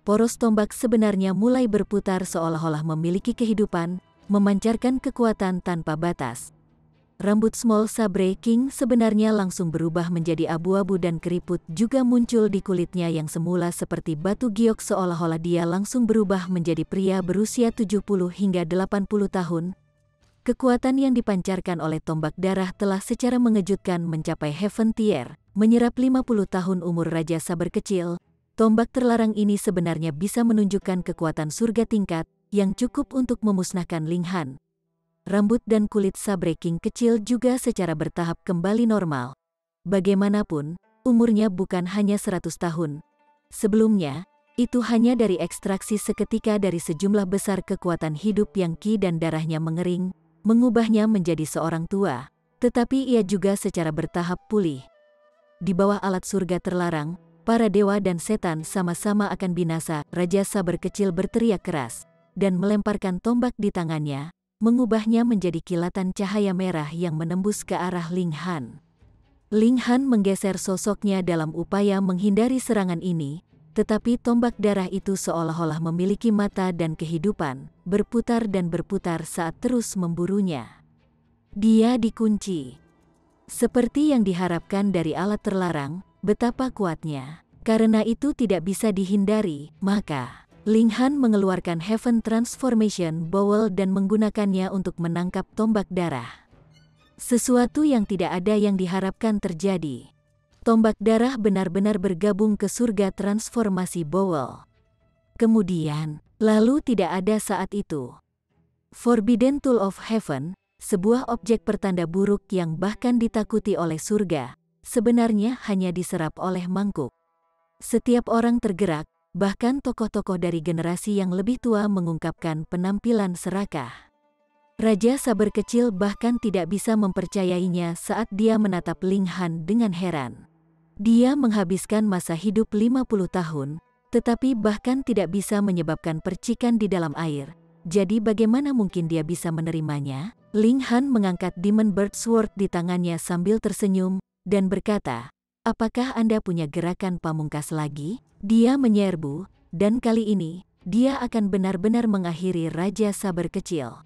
Poros tombak sebenarnya mulai berputar seolah-olah memiliki kehidupan, memancarkan kekuatan tanpa batas. Rambut Small Sabre King sebenarnya langsung berubah menjadi abu-abu dan keriput juga muncul di kulitnya yang semula seperti batu giok seolah-olah dia langsung berubah menjadi pria berusia 70 hingga 80 tahun. Kekuatan yang dipancarkan oleh tombak darah telah secara mengejutkan mencapai Heaven Tier, menyerap 50 tahun umur Raja Sabar Kecil. Tombak terlarang ini sebenarnya bisa menunjukkan kekuatan surga tingkat yang cukup untuk memusnahkan Ling Han. Rambut dan kulit Sabre King kecil juga secara bertahap kembali normal. Bagaimanapun, umurnya bukan hanya 100 tahun. Sebelumnya, itu hanya dari ekstraksi seketika dari sejumlah besar kekuatan hidup yang ki dan darahnya mengering, mengubahnya menjadi seorang tua, tetapi ia juga secara bertahap pulih. Di bawah alat surga terlarang, para dewa dan setan sama-sama akan binasa. Raja Sabar Kecil berteriak keras, dan melemparkan tombak di tangannya, mengubahnya menjadi kilatan cahaya merah yang menembus ke arah Ling Han. Ling Han menggeser sosoknya dalam upaya menghindari serangan ini, tetapi tombak darah itu seolah-olah memiliki mata dan kehidupan, berputar dan berputar saat terus memburunya. Dia dikunci. Seperti yang diharapkan dari alat terlarang, betapa kuatnya. Karena itu tidak bisa dihindari, maka Ling Han mengeluarkan Heaven Transformation Bowl dan menggunakannya untuk menangkap tombak darah. Sesuatu yang tidak ada yang diharapkan terjadi. Tombak darah benar-benar bergabung ke surga transformasi Bowl. Kemudian, Lalu tidak ada saat itu. Forbidden Tool of Heaven, sebuah objek pertanda buruk yang bahkan ditakuti oleh surga, sebenarnya hanya diserap oleh mangkuk. Setiap orang tergerak, bahkan tokoh-tokoh dari generasi yang lebih tua mengungkapkan penampilan serakah. Raja Saber kecil bahkan tidak bisa mempercayainya saat dia menatap Ling Han dengan heran. Dia menghabiskan masa hidup 50 tahun, tetapi bahkan tidak bisa menyebabkan percikan di dalam air. Jadi bagaimana mungkin dia bisa menerimanya? Ling Han mengangkat Demon Bird Sword di tangannya sambil tersenyum, dan berkata, "Apakah Anda punya gerakan pamungkas lagi?" Dia menyerbu, dan kali ini, dia akan benar-benar mengakhiri Raja Saber kecil.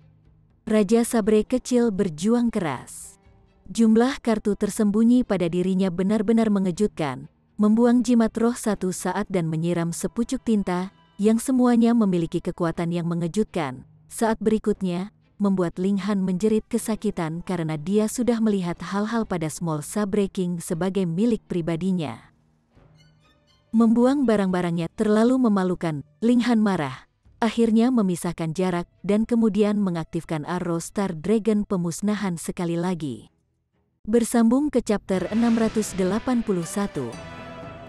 Raja Sabre kecil berjuang keras. Jumlah kartu tersembunyi pada dirinya benar-benar mengejutkan, membuang jimat roh satu saat dan menyiram sepucuk tinta, yang semuanya memiliki kekuatan yang mengejutkan. Saat berikutnya, membuat Ling Han menjerit kesakitan karena dia sudah melihat hal-hal pada Small Sabre King sebagai milik pribadinya. Membuang barang-barangnya terlalu memalukan, Ling Han marah. Akhirnya memisahkan jarak dan kemudian mengaktifkan Arrow Star Dragon pemusnahan sekali lagi. Bersambung ke chapter 681.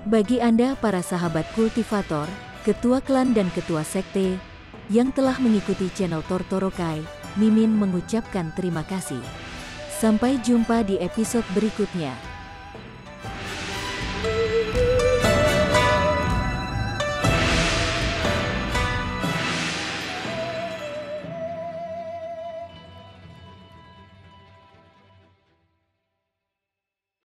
Bagi Anda para sahabat kultivator, ketua klan dan ketua sekte, yang telah mengikuti channel Tortorokai, Mimin mengucapkan terima kasih. Sampai jumpa di episode berikutnya.